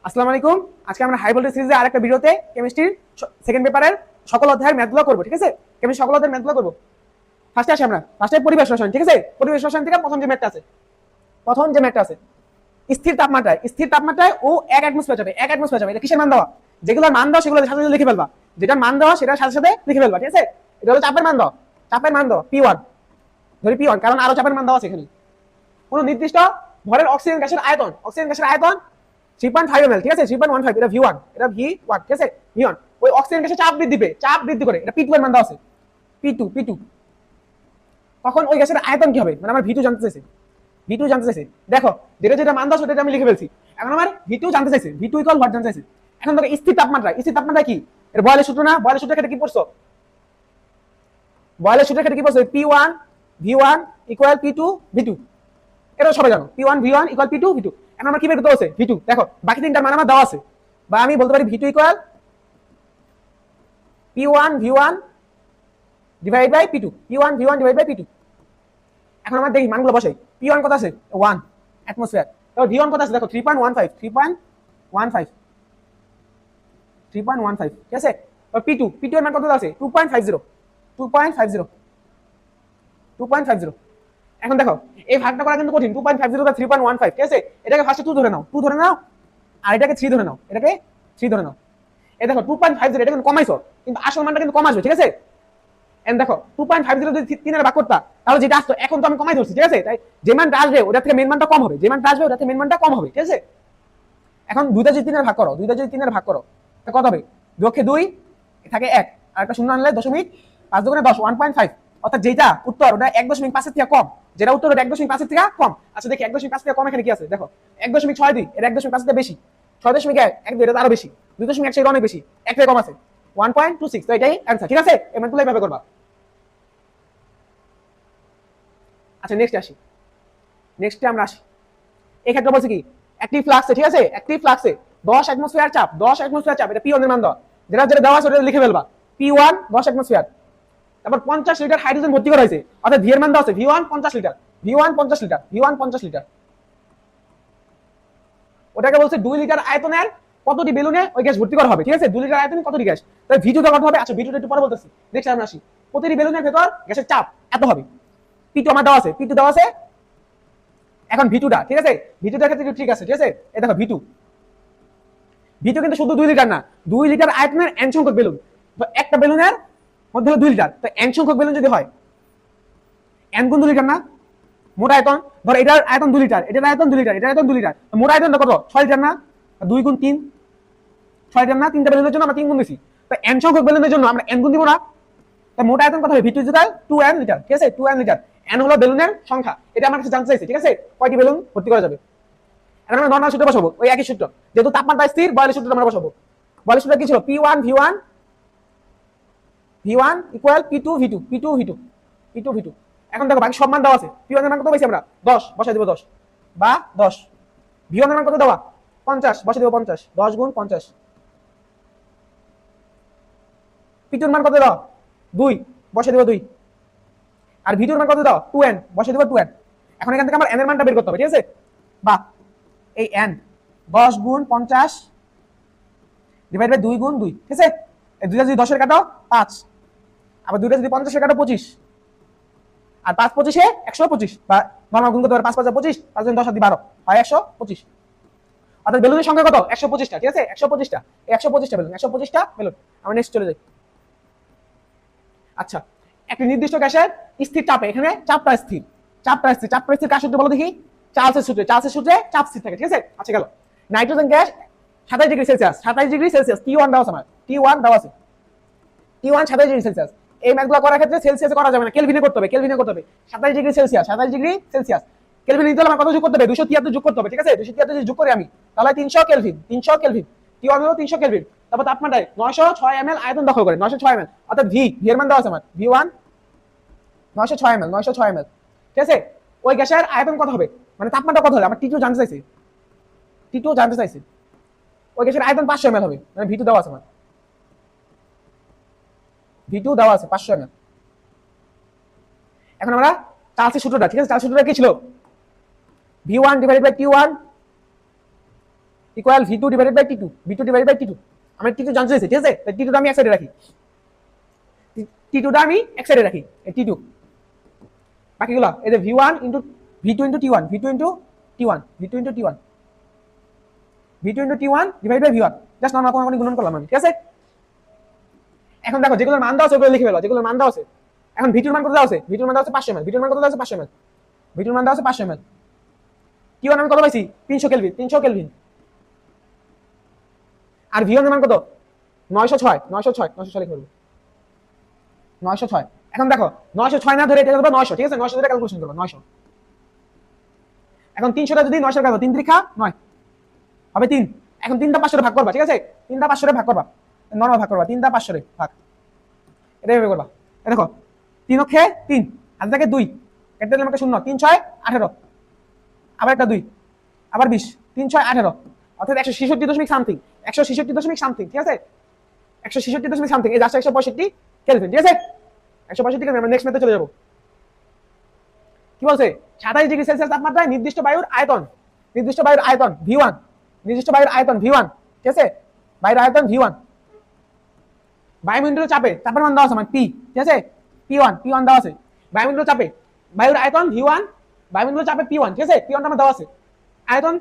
আসসালামু আলাইকুম। আজকে আমরা হাই ভোল্টেজ সিরিজের আরেকটা ভিডিওতে কেমিস্ট্রির সেকেন্ড পেপারের সকল অধ্যায়ের ম্যাথগুলো করব, ঠিক আছে? কেমিস্ট্রি সকল অধ্যায়ের ম্যাথগুলো করব। ফার্স্টে আসি আমরা, ফার্স্টে পরিবেশ রসায়ন, ঠিক আছে? পরিবেশ রসায়ন থেকে প্রথম যে ম্যাথটা আছে স্থির তাপমাত্রায় ও 1 অ্যাটমসফিয়ার যাবে, 1 অ্যাটমসফিয়ার যাবে। এটা কিসের মান দেওয়া? যেগুলোর মান দেওয়া সেগুলো সাথে সাথে লিখে ফেলবা, যেটার মান দেওয়া সেটার সাথে সাথে লিখে ফেলবা, ঠিক আছে? এটা হলো চাপের মান দেওয়া, P1 ধরি P1, কারণ আরো চাপের মান দেওয়া আছে এখানে। কোনো নির্দিষ্ট ভরের অক্সিজেন গ্যাসের আয়তন 3.5 ml, ঠিক আছে? 3.15, এটা V1, এটা V1, ঠিক আছে? V1 ওই অক্সিজেন গ্যাসের চাপ বৃদ্ধি করে, এটা P2 এর মান দেওয়া আছে, P2। তখন ওই গ্যাসের আয়তন কি হবে? মানে আমার V2 জানতে চাইছে। দেখো, যেটা মান দেওয়া সেটা আমি লিখে ফেলছি। এখন আমার V2 জানতে চাইছে, V2 ইকুয়াল হোয়াট জানতে চাইছে। এখন দেখো স্থির তাপমাত্রা কি? এর বয়লের সূত্র না? বয়লের সূত্রের ক্ষেত্রে কি পড়ছো? P1 V1 equal P2 V2, এটা সবাই জানো। P1 V1 equal P2 V2। এখন আমরা কি বের করতে আছে? V2। দেখো বাকি তিনটার মান আমার দেওয়া আছে, বা আমি বলতে পারি V2 equal P1 V1 divide by P2, P1 V1 divide by P2। এখন আমরা দেখি মানগুলো বসাই। P1 কত আছে? 1 অ্যাটমসফিয়ার। তারপর V1 কত আছে? দেখো 3.15, ঠিক আছে? P2 এর মান কত আছে? 2.50। এখন দেখো এই ভাগটা করা কিন্তু কঠিন। 2.50 বা 3.15, ঠিক আছে? এটাকে ফার্স্টে 2 ধরে নাও, আর এটাকে 3 ধরে নাও, এই দেখো 2.50 এটা কিন্তু কমাইছো, কিন্তু আসল মানটা কিন্তু কম আসবে, ঠিক আছে? এন্ড দেখো 2.50 যদি 3 এর ভাগ করতা তাহলে যেটা আসতো, এখন তো আমি কমাই ধরছি, ঠিক আছে? তাই যে মানটা আসবে ওটা থেকে মেন মানটা কম হবে, ঠিক আছে? এখন দুইটা যদি 3 এর ভাগ করো, কত হবে? 2 কে 2 থাকে 1, আর একটা শূন্য আনলে দশমিক, 5 দুগুণে 10, 1.5। অর্থাৎ যেটা উত্তর ওটা 1.5 এর থেকে কম, যেটা উত্তর ওটা 1.5 এর থেকে কম। আচ্ছা দেখি 1.5 থেকে কম এখানে কি আছে? দেখো 1.62, এটা 1.5 থেকে বেশি। 6.1, 1 এটা আরো বেশি। 2.1 সেটা অনেক বেশি, 1 থেকে কম আছে 1.26। তো এটাই অ্যান্সার, ঠিক আছে? এই মানগুলো এইভাবে করবা। আচ্ছা নেক্সটে আমরা আসি। এই ক্ষেত্রে বলছি কি অ্যাক্টিভ ফ্লাক্সে, ঠিক আছে? অ্যাক্টিভ ফ্লাক্সে 10 অ্যাটমসফিয়ার চাপ, এটা P1 এর মান দেওয়া। যেটা দেওয়া আছে ওটা লিখে ফেলবা। P1 10 atmosphere. তারপর 50 লিটার হাইড্রোজেন ভর্তি করা হয়েছে, অর্থাৎ V এর মান দেওয়া আছে V1 50 লিটার, ওটাকে বলছে 2 লিটার আয়তনের কতটি বেলুনে ওই গ্যাস ভর্তি করা হবে, ঠিক আছে? 2 লিটার আয়তনে কতটি গ্যাস, তাই V2 কত হবে? আচ্ছা V2 একটু পরে বলতেছি, নেক্সট আমরা আসি। প্রতিটি বেলুনের ভেতর গ্যাসের চাপ এত হবে। P2 আমার দেওয়া আছে। এখন V2টা, ঠিক আছে? V2টার ক্ষেত্রে ঠিক আছে, ঠিক আছে? এই দেখো V2 কিন্তু শুধু 2 লিটার না, 2 লিটার আয়তনের n সংখ্যক বেলুন। তো একটা বেলুনের মধ্যে হলো 2 লিটার, তো n সংখ্যক বেলুন যদি হয় n গুণ 2 লিটার না? মোট আয়তন ধর এটার আয়তন 2 লিটার, এটার আয়তন 2 লিটার, এটার আয়তন 2 লিটার, মোট আয়তনটা কত? 6 লিটার না? 2 গুণ 3 6 লিটার না? তিনটা বেলুনের জন্য আমরা 3 গুণ দিছি, তো n সংখ্যক বেলুনের জন্য আমরা n গুণ দিব না? তো মোট আয়তন কত হবে? V2 ইকুয়াল 2n লিটার, ঠিক আছে? 2n litre. n হলো বেলুনের সংখ্যা, এটা আমার কাছে জানতে চাইছে, ঠিক আছে? কয়টি বেলুন ভর্তি করা যাবে। এখন আমরা নরমাল সূত্র বসাবো, ওই একই সূত্র, যেহেতু তাপমাত্রা স্থির, বয়লের সূত্রটা আমরা বসাবো। বয়লের সূত্র কি ছিল? P1 V1 equal P2 V2। এখন দেখো বাকি সব মান দেওয়া আছে। P1 এর মান কত পাইছি আমরা? 10, বসাই দেব 10 বা 10। V1 এর মান কত দেওয়া? 50, বসাই দেব 50, 10 গুণ 50। P2 এর মান কত দাও? 2, বসাই দেব 2। আর V2 এর মান কত দাও? 2n, বসাই দেব 2n। এখন এখান থেকে আমার n এর মানটা বের করতে হবে, ঠিক আছে? বা এই n 10 গুণ 50 ডিভাইড বাই 2 গুণ 2, ঠিক আছে? এই দুইটা যদি 10 এর কাটো 5, আবার দুইটা যদি 50 এর কাটো 25, আর 5 25 125, বা নরমাল গুণ করতে পারে 5 5 25, 5 10 12 হয় 125। অর্থাৎ বেলুনের সংখ্যা কত? 125টা, ঠিক আছে? 125টা, এই 125টা বেলুন, 125টা বেলুন। আমরা নেক্সট চলে যাই। আচ্ছা, একটা নির্দিষ্ট গ্যাসের স্থির চাপে, এখানে চাপটা স্থির কার সূত্রে বলো দেখি? চার্লসের সূত্রে চাপ স্থির থাকে, ঠিক আছে? আচ্ছা গেল। Nitrogen gas 27 degree Celsius, T1 দেওয়া আছে আমার, T1 দেওয়া আছে, T1 27 ডিগ্রি সেলসিয়াস। এই ম্যাথগুলো করার ক্ষেত্রে সেলসিয়াসে করা যাবে না, কেলভিনে করতে হবে। 27 ডিগ্রি সেলসিয়াস, কেলভিন নিতে হলে আমার কত যোগ করতে হবে? 273 যোগ করতে হবে, ঠিক আছে? 273 যদি যোগ করি আমি, তাহলে 300 কেলভিন। T1 হলো 300 কেলভিন। তারপর তাপমাত্রায় 906 ml আয়তন দখল করে, 906 ml। অর্থাৎ V এর মান দেওয়া আছে আমার V1 906 ml, ঠিক আছে? ওই গ্যাসের আয়তন কত হবে, মানে তাপমাত্রা কত হবে আমার T2 জানতে চাইছে। ওই গ্যাসের আয়তন 500 ml হবে, মানে V2 দেওয়া আছে আমার, V2 দেওয়া আছে 500 ml। এখন আমরা চার্লসের সূত্রটা, ঠিক আছে? চার্লসের সূত্রটা কি ছিল? V1 divided by T1 equal V two divided by T two, V two divided by T two. আমি টি টু জানতে চাইছি, ঠিক আছে? টি টুটা আমি এক সাইডে রাখি, টি টুটা আমি এক সাইডে রাখি, টি টু। বাকিগুলো এই যে V one into V two into T one, V two into T one, V two into T one, V two into T one divide by V one, just normal কোনো গুণন করলাম আমি, ঠিক আছে? এখন দেখো যেগুলোর মান দেওয়া আছে ওগুলো লিখে ফেলো, যেগুলোর মান দেওয়া আছে। এখন ভি টুর মান কত দেওয়া আছে? ভি টুর মান দেওয়া আছে 500 ml, ভি টুর মান কত দেওয়া আছে? 500 ml, ভি টুর মান দেওয়া আছে 500 ml। টি ওয়ান আমি কত পাইছি? 300 কেলভিন, 300 কেলভিন। আর ভি ওয়ান এর মান কত? 906, 906, 906 লিখে ফেলবো, 906। এখন দেখো 906 না ধরে এটা করবো 900, ঠিক আছে? 900 ধরে ক্যালকুলেশন করবো, 900। এখন 300টা যদি 900 কাটবো, 3 3 9 হবে 3। এখন 3টা 500 ভাগ করবা, ঠিক আছে? 3টা 500 ভাগ করবা, নরমাল ভাগ করবা, 3টা 500 ভাগ, এটা এভাবে করবা। দেখো 3 অক্ষে 3, হাতে থাকে 2, কেটে দিলাম একটা 0, 3 6 18, আবার একটা 2, আবার 20, 3 6 18, অর্থাৎ 166 দশমিক সামথিং, 166 দশমিক সামথিং, ঠিক আছে? 166 দশমিক সামথিং, এই জাস্ট 165 কেলভিন, ঠিক আছে? 165 কেলভিন। আমরা নেক্সট মেথডে চলে যাবো। কি বলছে? 27 ডিগ্রি সেলসিয়াস তাপমাত্রায় নির্দিষ্ট বায়ুর আয়তন, নির্দিষ্ট বায়ুর আয়তন V1, নির্দিষ্ট বায়ুর আয়তন V1, ঠিক আছে? বায়ুর আয়তন V1, বায়ুমণ্ডলীয় চাপে, চাপের মান দেওয়া আছে আমার P, ঠিক আছে? P1, P1 দেওয়া আছে। বায়ুমণ্ডলীয় চাপে বায়ুর আয়তন V1, বায়ুমণ্ডলীয় চাপে P1, ঠিক আছে? P1 আমার দেওয়া আছে। আয়তন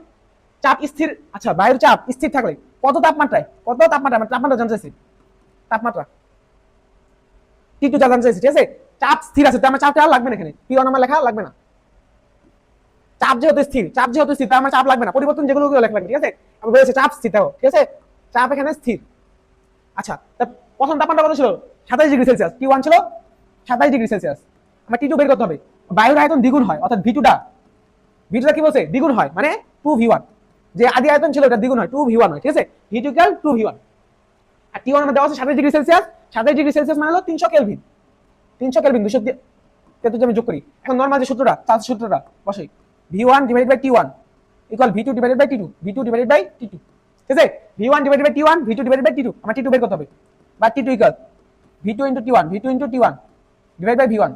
চাপ স্থির, আচ্ছা বায়ুর চাপ স্থির থাকলে কত তাপমাত্রায়, কত তাপমাত্রা, আমরা তাপমাত্রা জানতে চাইছি, তাপমাত্রা T2 জানতে চাইছি, ঠিক আছে? চাপ স্থির আছে, তো আমার চাপটা আর লাগবে না, এখানে P1 আমার লেখা লাগবে না। চাপ যেহেতু স্থির, চাপ যেহেতু স্থির, তার আমার চাপ লাগবে না, পরিবর্তন যেগুলো লেখা লাগবে, ঠিক আছে? আমি বলেছি চাপ স্থির থাকো, ঠিক আছে? চাপ এখানে স্থির। আচ্ছা, তা প্রথম তাপমাত্রা কত ছিল? 27 ডিগ্রি সেলসিয়াস, T1 ছিল 27 ডিগ্রি সেলসিয়াস। আমার T2 বের করতে হবে। বায়ুর আয়তন দ্বিগুণ হয়, অর্থাৎ V2টা কি বলছে? দ্বিগুণ হয়, মানে 2V1, যে আদি আয়তন ছিল ওটা দ্বিগুণ হয়, 2V1 হয়, ঠিক আছে? V2 equal 2V1। আর T1 আমার দেওয়া আছে 27 ডিগ্রি সেলসিয়াস, 27 ডিগ্রি সেলসিয়াস মানে হলো 300 কেলভিন, 300 কেলভিন, 273 আমি যোগ করি। এখন নরমাল যে সূত্রটা, চার্জ সূত্রটা বসাই, V1 divided by T1 equal V2 divided by T2, V2 divided by T2, ঠিক আছে? V1 divided by T1, V2 divided by T2, আমার T2 বের করতে হবে, বা T2 equal V2 into T1, V2 into T1 divide by V1।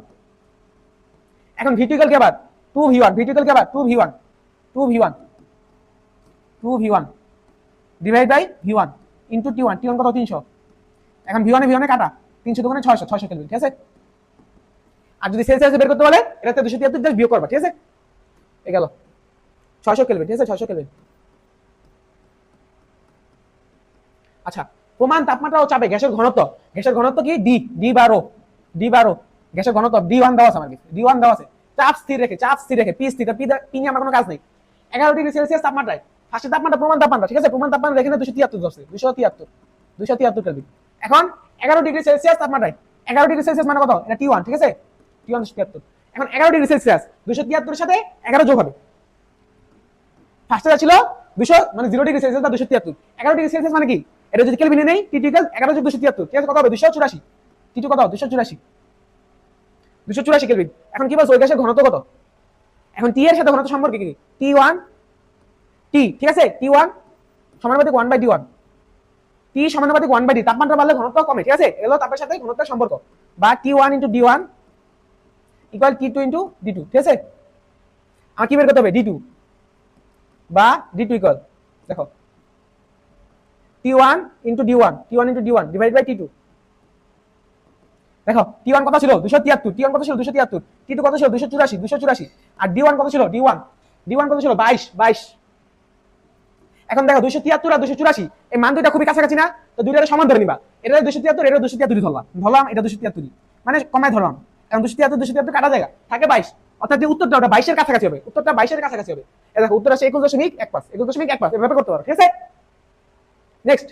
এখন V2 equal কি আবার 2V1, V2 ইকুয়াল কি আবার 2V1, 2V1, 2V1 divide by V1 into T1, T1 কত? 300। এখন V1 এ কাটা, 300 দোকানে 600, 600 কেলভিন, ঠিক আছে? আর যদি সেলসিয়াসে বের করতে বলে, এটাতে 273 জাস্ট বিয়োগ করবা, ঠিক আছে? এই গেল 600 কেলভিন, ঠিক আছে? 600 কেলভিন। আচ্ছা, প্রমাণ তাপমাত্রা ও চাপে গ্যাসের ঘনত্ব, গ্যাসের ঘনত্ব কি? D12, গ্যাসের ঘনত্ব D1 দেওয়া আছে, আমার D1 দেওয়া আছে। চাপ স্থির রেখে, চাপ স্থির রেখে, পি স্থির, পি নিয়ে আমার কোনো কাজ নেই। 11 ডিগ্রি সেলসিয়াস তাপমাত্রায়, ফার্স্টে তাপমাত্রা প্রমাণ তাপমাত্রা, ঠিক আছে? প্রমাণ তাপমাত্রা এখানে 273 ধরছে, 273 কেলভিন। এখন 11 ডিগ্রি সেলসিয়াস তাপমাত্রায়, 11 ডিগ্রি সেলসিয়াস মানে কত? এটা T1, ঠিক আছে? T1 273। এখন 11 ডিগ্রি সেলসিয়াস 273 এর সাথে 11 যোগ হবে। ফার্স্টে ছিল 200, মানে 0 ডিগ্রি সেলসিয়াস বা 273, 11 ডিগ্রি সেলসিয়াস মানে কি? এটা যদি কেলভিনে নেই, T2 ইকুয়াল 11 যোগ 273, ঠিক আছে? কত হবে? 284। T2 কত? 284 কেলভিন। এখন কি বলছো? ওই গ্যাসের ঘনত্ব কত? এখন T এর সাথে ঘনত্ব সম্পর্ক কি? T1 T, ঠিক আছে? T1 সমানুপাতিক 1/D1, T সমানুপাতিক 1/D, তাপমাত্রা বাড়লে ঘনত্ব কমে, ঠিক আছে? এগুলো তাপের সাথে ঘনত্বের সম্পর্ক, বা T1 into D1 equal T2 into D2, ঠিক আছে? আমার কি বের করতে হবে? D2 বা D2 ইকুয়াল, দেখো T1 into D1, T1 into D1 divide by T2। দেখো T1 কত ছিল? 273, T1 কত ছিল? 273, T2 কত ছিল? 284, আর D1 কত ছিল? D1 কত ছিল? 22। এখন দেখো 273 আর 284 এই মান দুইটা খুবই কাছাকাছি না? তো দুইটারে সমান ধরে নিবা। এটা 273, এটা 273 ধরলাম, এটা 273, মানে কমায় ধরলাম। এখন 273 কাটা জায়গা থাকে 22, অর্থাৎ যে উত্তরটা ওটা 22 এর কাছাকাছি হবে, উত্তরটা 22 এর কাছাকাছি হবে। এই দেখো উত্তর আসে 21.15, 21.15 এভাবে করতে পারো, ঠিক আছে? নেক্সট,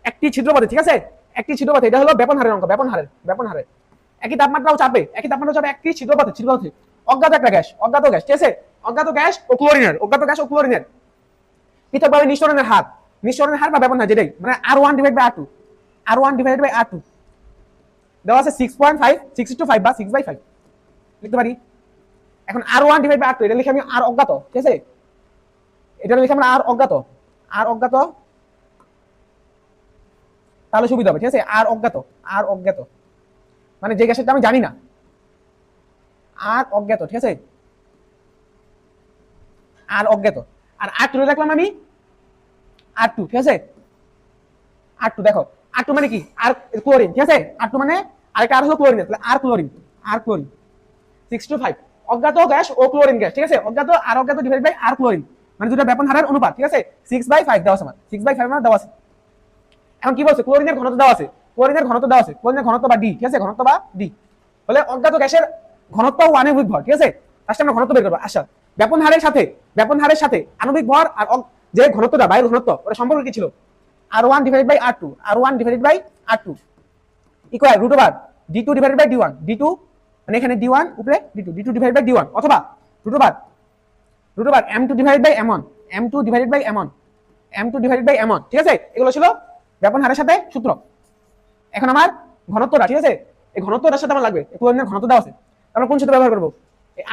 একটি ছিদ্রপথে, ঠিক আছে? একটি ছিদ্রপথে, এটা হলো ব্যাপন হারের অঙ্ক, ব্যাপন হারের। একই তাপমাত্রা ও চাপে একটি ছিদ্রপথে অজ্ঞাত একটা গ্যাস, ঠিক আছে? অজ্ঞাত গ্যাস ও ক্লোরিনের পৃথকভাবে নিঃসরণের হার বা ব্যাপন হার, যেটাই মানে R1 ডিভাইড বাই R2 দেওয়া আছে 6.5, 6:5 বা 6/5 লিখতে পারি। এখন R1 ডিভাইড বাই R2 এটা লিখে আমি আর অজ্ঞাত, ঠিক আছে? এটা লিখে আমরা আর অজ্ঞাত, তাহলে সুবিধা হবে, ঠিক আছে? আর অজ্ঞাত মানে যে গ্যাসেরটা আমি জানি না, আর অজ্ঞাত, ঠিক আছে? আর অজ্ঞাত। আর R2 দেখলাম আমি R2, ঠিক আছে R2 দেখো R2 মানে কি আর ক্লোরিন, ঠিক আছে R2 মানে আরেকটা আর হলো ক্লোরিন, তাহলে আর ক্লোরিন 6 to 5 অজ্ঞাত গ্যাস ও ক্লোরিন গ্যাস, ঠিক আছে অজ্ঞাত আর অজ্ঞাত ডিভাইড বাই আর ক্লোরিন, মানে দুটো ব্যাপন হারের অনুপাত, ঠিক আছে 6/5 দেওয়া আছে, আমার 6/5 আমার দেওয়া আছে। এখন কি বলছে ক্লোরিনের ঘনত্ব দেওয়া আছে, ক্লোরিনের ঘনত্ব বা ডি, ঠিক আছে ঘনত্ব বা ডি, বলে অজ্ঞাত গ্যাসের ঘনত্ব ও আণবিক ভর, ঠিক আছে ফার্স্ট আমরা ঘনত্ব বের করব। আচ্ছা ব্যাপন হারের সাথে আণবিক ভর আর যে ঘনত্বটা বায়ুর ঘনত্ব ওটা সম্পর্ক কি ছিল, R1 divided by R2 equal √d2 divided by d1 মানে এখানে d1 উপরে d2 ডিভাইডেড বাই d1 অথবা √, m2 ডিভাইডেড বাই m1, ঠিক আছে এগুলো ছিল ব্যাপন হারের সাথে সূত্র। এখন আমার ঘনত্বটা, ঠিক আছে এই ঘনত্বটার সাথে আমার লাগবে ক্লোরিনের ঘনত্ব দেওয়া আছে, আমরা কোন সূত্র ব্যবহার করব,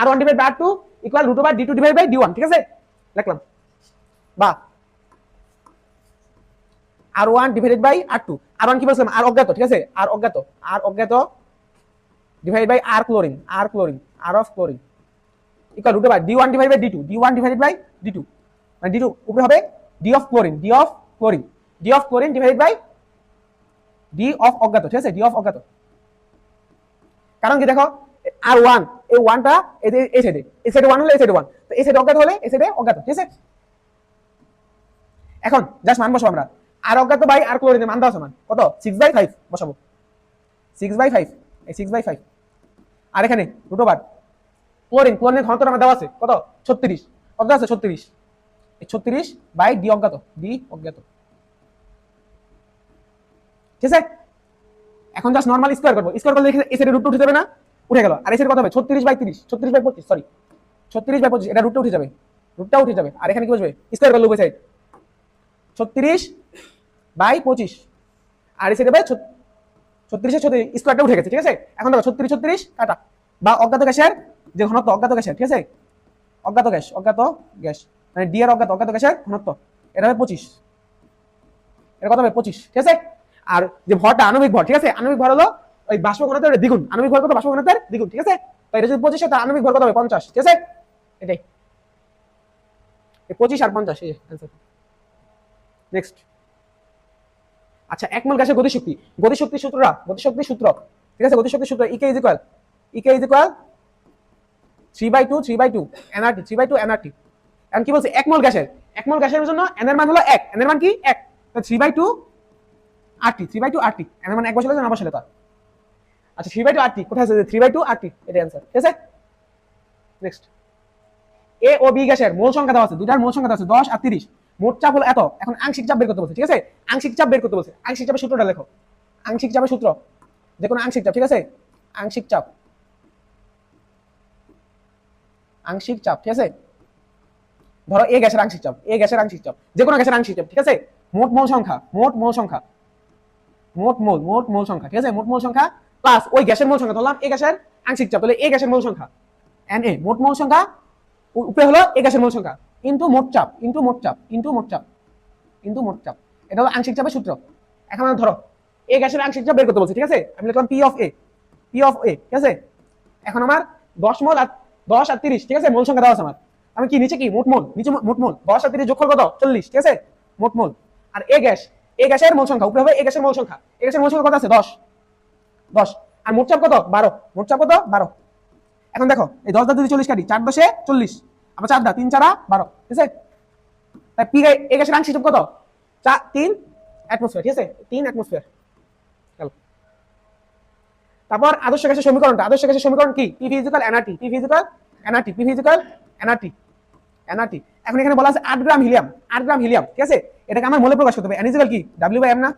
R1 divided by R2 equal √d2 divided by d1, ঠিক আছে লিখলাম, বা R1 divided by R2, R1 কি বলছিলাম আর অজ্ঞাত, ঠিক আছে আর অজ্ঞাত divided by R of chlorine equal √d1 divided by d2 মানে d2 উপরে হবে d of chlorine divided by d of অজ্ঞাত, ঠিক আছে d অফ অজ্ঞাত। কারণ কি দেখো R1 এই 1টা এই সাইডে 1 হলে এই সাইডে 1, তো এই সাইডে অজ্ঞাত হলে এই সাইডে অজ্ঞাত, ঠিক আছে। এখন জাস্ট মান বসাবো আমরা, আর অজ্ঞাত বাই আর ক্লোরিনের মান দেওয়া আছে, মান কত 6/5 বসাবো, 6/5 এই 6/5 আর এখানে ক্লোরিনের ঘনত্ব আমার দেওয়া আছে কত 36, কত আছে 36, এই 36 বাই ডি অজ্ঞাত, ঠিক আছে। এখন জাস্ট নরমাল স্কয়ার করব, স্কয়ার করলে এই সাইডে রুটটা উঠে যাবে না, উঠে গেল, আর এই সাইডে কত হবে 36/25 এটা রুটটা উঠে যাবে, আর এখানে কি বসবে স্কয়ার করলে উভয় সাইড 36/25 আর এই সাইডে বাই 36 স্কয়ারটা উঠে গেছে, ঠিক আছে। এখন দেখো 36 কাটা, বা অজ্ঞাত গ্যাসের যে ঘনত্ব ঠিক আছে অজ্ঞাত গ্যাস মানে ডি এর অজ্ঞাত গ্যাসের ঘনত্ব এটা হবে 25, এটা কত হবে 25, ঠিক আছে। আর যে ভরটা আণবিক ভর, ঠিক আছে আণবিক ভর হলো ওই বাষ্প ঘনত্বের দ্বিগুণ, আণবিক ভর কত বাষ্প ঘনত্বের দ্বিগুণ, ঠিক আছে তাই এটা যদি 25 হয় তার আণবিক ভর কত হবে 50, ঠিক আছে এটাই এই 25 আর 50 এই आंसर। নেক্সট আচ্ছা এক মোল গ্যাসের গতিশক্তির সূত্র, ঠিক আছে গতিশক্তির সূত্র E ইকুয়াল 3/2 nRT, 3/2 nRT। এখন কি বলছে এক মোল গ্যাসের জন্য n এর মান হলো 1, n এর মান কি 1, তো 3/2 RT, n এর মান 1 বসালে না বসালে তার, আচ্ছা 3/2 RT কোথায় আছে, 3/2 RT এটা आंसर, ঠিক আছে। নেক্সট এ ও বি গ্যাসের মোল সংখ্যা দেওয়া আছে, দুটার মোল সংখ্যা দেওয়া আছে 10 আর 30, মোট চাপ হলো এত। এখন আংশিক চাপ বের করতে বলছে, ঠিক আছে আংশিক চাপ আংশিক চাপের সূত্রটা লেখো, আংশিক চাপের সূত্র যে কোনো আংশিক চাপ, ঠিক আছে আংশিক চাপ, ঠিক আছে ধরো এ গ্যাসের আংশিক চাপ যে কোনো গ্যাসের আংশিক চাপ, ঠিক আছে মোট মোল সংখ্যা, ঠিক আছে মোট মোল সংখ্যা প্লাস ওই গ্যাসের মোল সংখ্যা, ধরলাম এ গ্যাসের আংশিক চাপ, তাহলে এ গ্যাসের মোল সংখ্যা Na মোট মোল সংখ্যা উপরে হলো এ গ্যাসের মোল সংখ্যা ইনটু মোট চাপ, এটা হলো আংশিক চাপের সূত্র। এখন ধরো এ গ্যাসের আংশিক চাপ বের করতে বলছে, ঠিক আছে আমি লিখলাম P অফ A, ঠিক আছে। এখন আমার 10 আর 30, ঠিক আছে মোল সংখ্যা দেওয়া আছে আমার, আমি কি নিচে কি মোট মোল 10 আর 30 যোগফল কত 40, ঠিক আছে মোট মোল। আর এ গ্যাসের মোল সংখ্যা উপরে হবে এ গ্যাসের মোল সংখ্যা কত আছে 10 আর মোট চাপ কত 12, এখন দেখো এই 10 দ্বারা যদি 40 কাটি 4 10 40, আবার 4 দ্বারা 3 4 12, ঠিক আছে তাই পি এ গ্যাসের আংশিক চাপ কত 3 অ্যাটমোস্ফিয়ার, ঠিক আছে 3 অ্যাটমোস্ফিয়ার। তারপর আদর্শ গ্যাসের সমীকরণ কি P ইকুয়াল nRT, এখন এখানে বলা আছে 8 গ্রাম হিলিয়াম, ঠিক আছে এটাকে আমার মোলে প্রকাশ করতে হবে, n ইকুয়াল কি W/m না,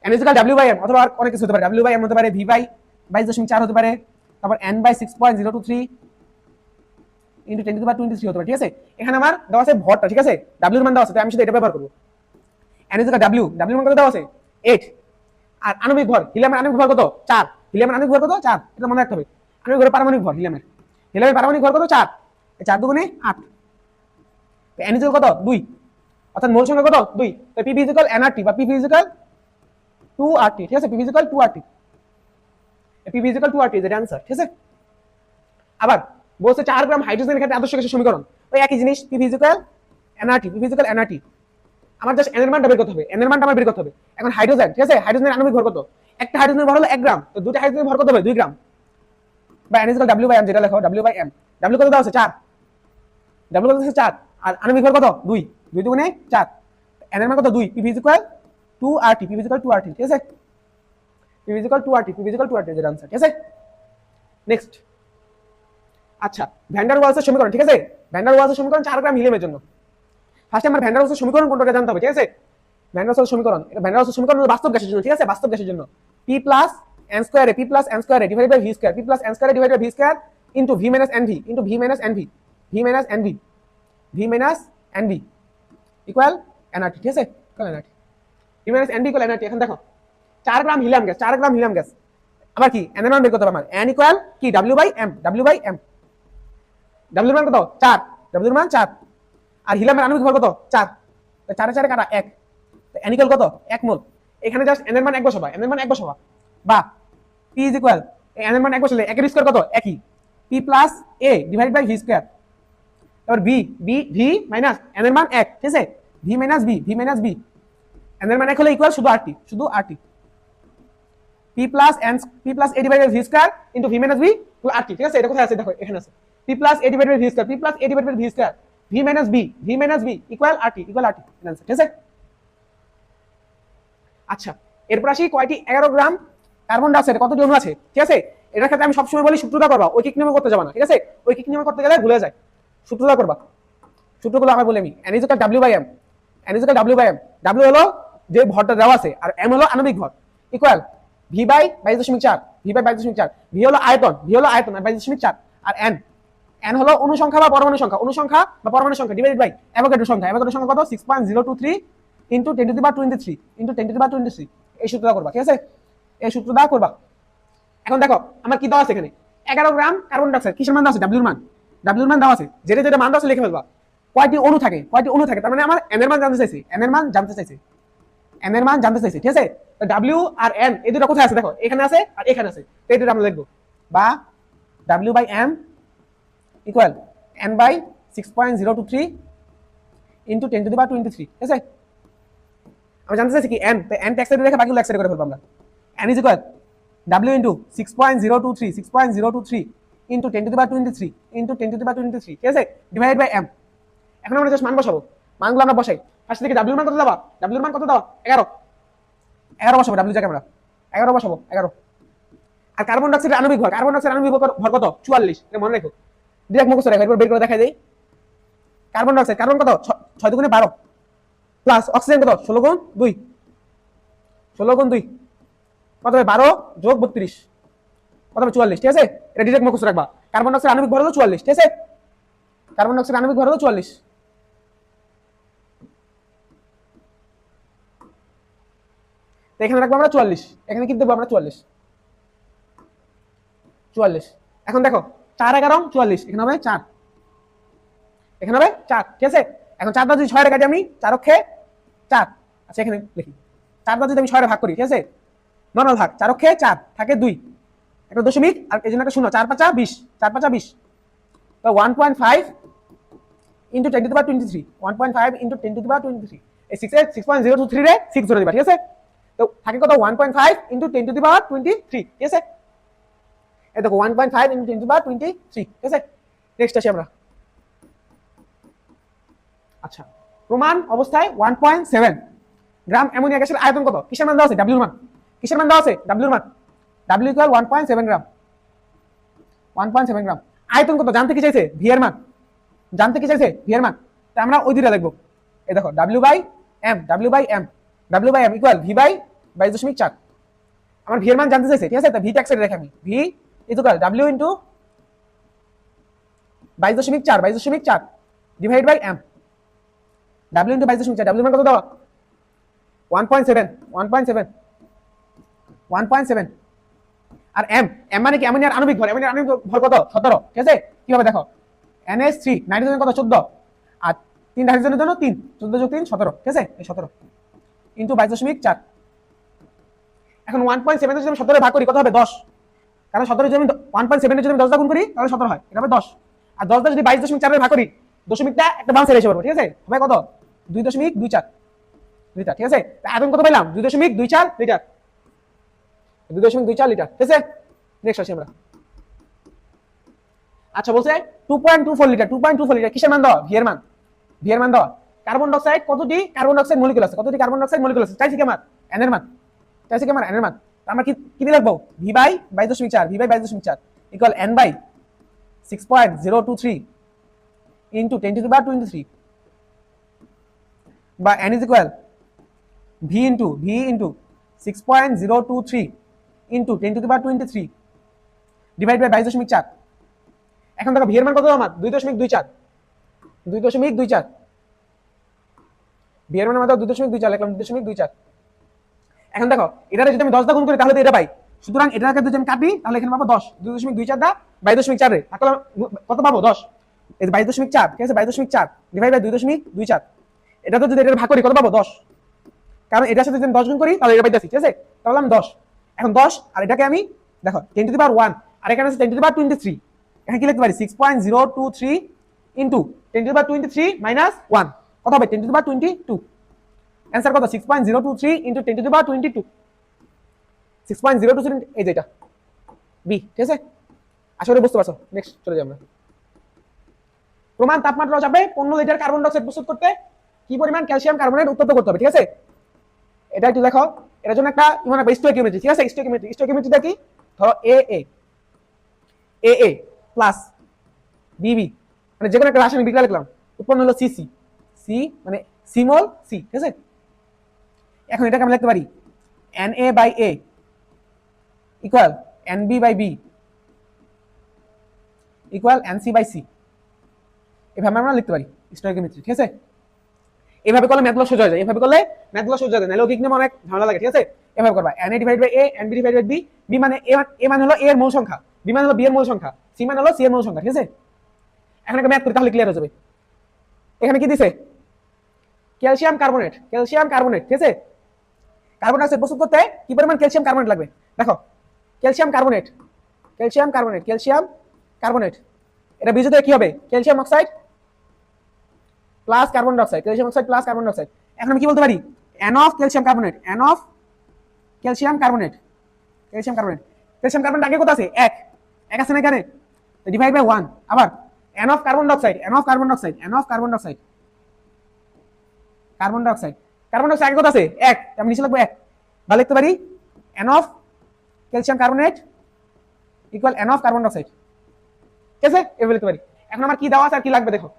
n ইকুয়াল W/m অথবা অনেক কিছু হতে পারে, W/m হতে পারে, V বাই 22.4 হতে পারে, তারপর n বাই 6.023 ইনটু 10⁻23 হতে পারে, ঠিক আছে। এখানে আমার দেওয়া আছে ভরটা, ঠিক আছে W এর মান দেওয়া আছে, তাই আমি শুধু এটা ব্যবহার করব। n ইকুয়াল W এর মান কত দেওয়া আছে 8, আর আণবিক ভর হিলিয়ামের আণবিক ভর কত 4, এটা মনে রাখতে হবে। আণবিক ভর পারমাণবিক ভর হিলিয়ামের পারমাণবিক ভর কত 4, এই 4 দুগুণে 8, n ইকুয়াল কত 2, অর্থাৎ মোল সংখ্যা কত 2, তাই P ইকুয়াল nRT বা P ইকুয়াল 2RT, ঠিক আছে P equal 2RT, P equal 2RT is the answer, ঠিক আছে। আবার বলছে 4 গ্রাম হাইড্রোজেনের ক্ষেত্রে আদর্শ গ্যাসের সমীকরণ, ওই একই জিনিস, P physical nRT, P physical nRT. আমার জাস্ট এন এর মানটা বের করতে হবে, এন এর মানটা আমার বের করতে হবে। এখন হাইড্রোজেন, ঠিক আছে, হাইড্রোজেনের আণবিক ভর কত? একটা হাইড্রোজেনের ভর হলো 1 গ্রাম, তো দুটো হাইড্রোজেনের ভর কত হবে? 2 গ্রাম। বা N equal W by M, যেটা লেখো ডব্লিউ বাই এম। ডব্লিউ কত দেওয়া আছে? 4। ডব্লিউ কত আছে? 4। আর আণবিক ভর কত? 2। 2 দুগুণে 4। এন এর মান কত? 2। P physical 2 RT, P physical 2 RT, ঠিক আছে, P physical 2 RT, P physical 2 RT এর आंसर, ঠিক আছে। নেক্সট, আচ্ছা ভ্যান ডার ওয়ালসের সমীকরণ, ঠিক আছে, ভ্যান ডার ওয়ালসের সমীকরণ 4 গ্রাম হিলিয়ামের জন্য। ফার্স্টে আমার ভ্যান ডার ওয়ালসের সমীকরণ কোনটা জানতে হবে, ঠিক আছে। ভ্যান ডার ওয়ালসের সমীকরণ, এটা ভ্যান ডার ওয়ালসের সমীকরণ হলো বাস্তব গ্যাসের জন্য, ঠিক আছে, বাস্তব গ্যাসের জন্য P plus N square A, P plus N square A divided by V square, P plus N square A divided by V square into V minus N V, into V minus N V, V minus N V, V minus N V equal NRT, ঠিক আছে, equal NRT, V minus N V equal NRT. এখন দেখো 4 গ্রাম helium gas, 4 গ্রাম helium gas, আবার কি N এর মান বের করতে হবে আমার, এন ইকুয়াল কি W by M, W by M. W এর মান কত? 4, ডব্লিউ এর মান 4। আর হিলিয়ামের আণবিক ভর কত? 4। 4 এ 4 কাটা 1, এন ইকুয়াল কত? 1 মোল। এখানে জাস্ট এন এর মান 1 বসাবা, এন এর মান 1 বসাবা, বা পি ইজ ইকুয়াল এন এর মান 1 বসালে 1 এর স্কয়ার কত? একই, P plus A divided by V square. তারপর B, B V minus N এর মান 1, ঠিক আছে, V minus B, V minus B, N এর মান 1 হলে ইকুয়াল শুধু আরটি, শুধু RT, P plus N, P plus A divided by V square into V minus B equal RT, ঠিক আছে। এটা কোথায় আছে? দেখো এখানে আছে, P plus A divided by V square, P plus A divided by V square, V minus B, V minus B equal RT, equal RT, answer, ঠিক আছে। আচ্ছা এরপর আসি কয়টি 11 গ্রাম কার্বন ডাই অক্সাইড কতটি অণু আছে, ঠিক আছে। এটার ক্ষেত্রে আমি সবসময় বলি সূত্রটা করবা, ঐকিক নিয়মে করতে যাবা না, ঠিক আছে, ঐকিক নিয়মে করতে গেলে ভুলে যায়, সূত্রটা করবা। সূত্রগুলো আমি বলে আমি, N is equal W by M, N is equal W by M, W হলো যে ভরটা দেওয়া আছে, আর এম হলো আণবিক ভর, equal V by 22.4, V by 22.4, V হলো আয়তন, ভি হলো আয়তন আর 22.4, আর এন, এন হলো অণু সংখ্যা বা পরমাণু সংখ্যা, অণু সংখ্যা বা পরমাণু সংখ্যা ডিভাইডেড বাই অ্যাভোগাড্রো সংখ্যা, অ্যাভোগাড্রো সংখ্যা কত? 6.023 into 10 to the power 23, into 10 to the power 23। এই সূত্রটা করবা, ঠিক আছে, এই সূত্রটা করবা। এখন দেখো আমার কি দেওয়া আছে এখানে, 11 গ্রাম কার্বন ডাই অক্সাইড, কিসের মান দেওয়া আছে? ডব্লিউর মান, ডব্লিউর মান দেওয়া আছে, যেটা যেটা মান দেওয়া আছে লিখে ফেলবা। কয়টি অণু থাকে, কয়টি অণু থাকে, তার মানে আমার এন এর মান জানতে চাইছি, এন এর মান জানতে চাইছি, এন এর মান জানতে চাইছি, ঠিক আছে। তো ডব্লিউ আর এন এই দুটো কোথায় আছে? দেখো এখানে আছে আর এখানে আছে, তো এই দুটো আমরা লিখবো, বা W by M equal N by 6.023 into 10 to the power 23, ঠিক আছে। আমরা জানতে চাইছি কি এন, তো এন এক সাইডে রেখে বাকিগুলো এক সাইডে করে ফেলবো আমরা। N is equal W into 6.023, 6.023 into 10 to the power 23 into 10 to the power 23, ঠিক আছে, ডিভাইড বাই এম। এখন আমরা জাস্ট মান বসাবো, মানগুলো আমরা বসাই। ফার্স্ট থেকে ডব্লিউর মান কত দেওয়া? ডব্লিউর মান কত দেওয়া? 11, 11 বসাবো, ডব্লিউ জায়গায় আমরা 11 বসাবো, 11। আর কার্বন ডাই অক্সাইডের আণবিক ভর, কার্বন ডাই অক্সাইডের আণবিক ভর কত? 44, এটা মনে রাখো, ডিরেক্ট মুখস্থ রাখো, এরপর বের করে দেখাই দেই। কার্বন ডাই অক্সাইড, কার্বন কত? 6 দুগুণে 12 প্লাস অক্সিজেন কত? 16 গুণ 2, 16 গুণ 2 কত হবে? 12 যোগ 32 কত হবে? 44, ঠিক আছে, এটা ডিরেক্ট মুখস্থ রাখবা। কার্বন ডাই অক্সাইড আণবিক ভর হলো 44, ঠিক আছে, কার্বন ডাই অক্সাইড আণবিক ভর হলো 44। এখানে রাখবো আমরা 44, এখানে কি দেবো আমরা? 44, 44। এখন দেখো 4 11 44, এখানে হবে 4, এখানে হবে 4, ঠিক আছে। এখন 4 দ্বারা যদি 6 কাটি আমি, 4 অক্ষে 4, আচ্ছা এখানে লিখি 4 দ্বারা যদি আমি 6 ভাগ করি, ঠিক আছে, নরমাল ভাগ, 4 অক্ষে 4 থাকে 2, একটা দশমিক আর এই জন্য একটা শূন্য, 4 5 20, 4 5 20, তো 1.5 into 10 to the power 23, 1.5 into 10 to the power 23, এই 6 এর 6.023 রে 6 ধরে দিবা, ঠিক আছে। তো থাকে কত? 1.5 ইনটু 10 টু দি পাওয়ার 23, ঠিক আছে, এই দেখো 1.5 ইনটু 10 টু দি পাওয়ার 23, ঠিক আছে। নেক্সট আসি আমরা, আচ্ছা প্রমাণ অবস্থায় 1.7 গ্রাম অ্যামোনিয়া গ্যাসের আয়তন কত? কিসের মান দেওয়া আছে? ডব্লিউর মান, কিসের মান দেওয়া আছে? ডব্লিউর মান, ডব্লিউ ইকুয়াল 1.7 গ্রাম, 1.7 গ্রাম। আয়তন কত জানতে কি চাইছে? ভি এর মান জানতে কি চাইছে? ভি এর মান, তাই আমরা ওই দুইটা লিখবো। এই দেখো W by M, W by M, W by M equal V by 22.4, আমার ভি এর মান জানতে চাইছে, ঠিক আছে, তো ভি ট্যাক্স রেখে আমি V equal W into 22.4, 22.4 divide by M, W into 22.4, W মান কত দেওয়া? 1.7, 1.7, 1.7। আর এম, এম মানে কি? অ্যামোনিয়ার আণবিক ভর, অ্যামোনিয়ার আণবিক ভর কত? 17, ঠিক আছে। কিভাবে দেখো, NH3 নাইট্রোজেন কত? 14, আর 3 হাইড্রোজেনের জন্য 3, 14 যোগ 3 17, ঠিক আছে, এই 17 ইনটু 22.4। এখন 1.7 যদি আমি 17 ভাগ করি কত হবে? 10, কারণ 17 যদি আমি 1.7 যদি আমি 10 দ্বারা গুণ করি তাহলে 17 হয়, এটা হবে 10। আর 10 দ্বারা যদি 22.4 ভাগ করি দশমিকটা একটা বাম সাইডে এসে পড়বে, ঠিক আছে? হবে কত? 2.24 লিটার, ঠিক আছে? আয়তন কত পেলাম? 2.24 লিটার, 2.24 লিটার, ঠিক আছে? নেক্সট আসি আমরা। আচ্ছা বলছে 2.24 লিটার, 2.24 লিটার কিসের মান দেওয়া? ভি এর মান, ভি এর মান দেওয়া। কার্বন ডাইঅক্সাইড কতটি কার্বন ডাইঅক্সাইড মলিকিউল আছে? কতটি কার্বন ডাইঅক্সাইড মলিকিউল আছে? চাইছি কি আমার? এন এর মান, চাইছি কি আমার? এন এর মান। আমরা কি দিয়ে লিখবো? V by 22.4, V by 22.4 equal N by 6.023 into 10⁻23 বা n is equal v into 6.023 into 10⁻23 divide by 22.4। এখন দেখো ভি এর মান কত আমার? 2.24, 2.24 ভি এর মান আমাদের 2.24 লিখলাম, 2.24। এখন দেখো এটারে যদি আমি 10 দা গুণ করি তাহলে তো এটা পাই, সুতরাং এটাকে যদি আমি কাটি তাহলে এখানে পাবো 10, 2.24 দা 22.4 রে তাহলে কত পাবো? 10। এই 22.4, ঠিক আছে? 22.4 ডিভাইড বাই 2.24, এটা তো যদি এটা ভাগ করি কত পাবো? 10, কারণ এটার সাথে যদি আমি 10 গুণ করি তাহলে এটা পাইতেছি, ঠিক আছে? তাহলে আমি 10, এখন 10 আর এটাকে আমি দেখো 10⁻1 আর এখানে আছে 10⁻23, এখানে কি লিখতে পারি? 6.023 ইনটু 10⁻23 মাইনাস 1 কত হবে? 10⁻22। অ্যানসার কত? 6.023 ইনটু 10⁻22, 6.023 এই যেটা বি, ঠিক আছে? আশা করি বুঝতে পারছো। নেক্সট চলে যাই আমরা। প্রমাণ তাপমাত্রা চাপে 15 লিটার কার্বন ডাইঅক্সাইড প্রস্তুত করতে কি পরিমাণ ক্যালসিয়াম কার্বনেট উত্তপ্ত করতে হবে, ঠিক আছে? এটা একটু দেখো, এটার জন্য একটা মানে স্টোইকিওমেট্রি, ঠিক আছে? স্টোইকিওমেট্রিটা কি? ধরো এ এ প্লাস বিবি মানে যে কোনো একটা রাসায়নিক বিক্রিয়া লিখলাম, উৎপন্ন হলো সিসি, সি মানে সিমল সি, ঠিক আছে? এখন এটাকে আমরা লিখতে পারি Na by A equal Nb by B equal Nc by C. এভাবে আমরা লিখতে পারি স্টোইকিওমেট্রি, ঠিক আছে? এভাবে করলে ম্যাথগুলো সোজা হয়ে যায়, এভাবে করলে ম্যাথগুলো সোজা হয়ে যায়, নাহলে লৌকিক নিয়ম অনেক ঝামেলা লাগে, ঠিক আছে? এভাবে করবা Na divide by A, Nb divide by B, B মানে এ মানে হলো এ এর মূল সংখ্যা, বি মানে হলো বি এর মূল সংখ্যা, সি মানে হলো সি এর মূল সংখ্যা, ঠিক আছে? এখন একটা ম্যাথ করি তাহলে ক্লিয়ার হয়ে যাবে। এখানে কি দিছে? ক্যালসিয়াম কার্বনেট, ক্যালসিয়াম কার্বনেট, ঠিক আছে? কার্বন ডাইঅক্সাইড প্রস্তুত করতে কি পরিমাণ ক্যালসিয়াম কার্বনেট লাগবে? দেখো calcium carbonate, calcium carbonate, calcium carbonate, এটা বিজুতে কি হবে? Calcium oxide plus carbon dioxide, calcium oxide plus carbon dioxide. এখন আমি কি বলতে পারি? N of calcium carbonate, N of calcium carbonate, calcium carbonate, calcium carbonate আগে কত আছে? 1 আছে না এখানে? Divide by 1। আবার N of carbon dioxide, N of carbon dioxide, N of carbon dioxide, carbon dioxide, carbon dioxide আগে কত আছে? 1, আমি নিচে লিখবো 1 বা লিখতে পারি N of calcium carbonate equal N of carbon dioxide, ঠিক আছে? এভাবে লিখতে পারি। এখন আমার কি দেওয়া আছে আর কি লাগবে দেখো।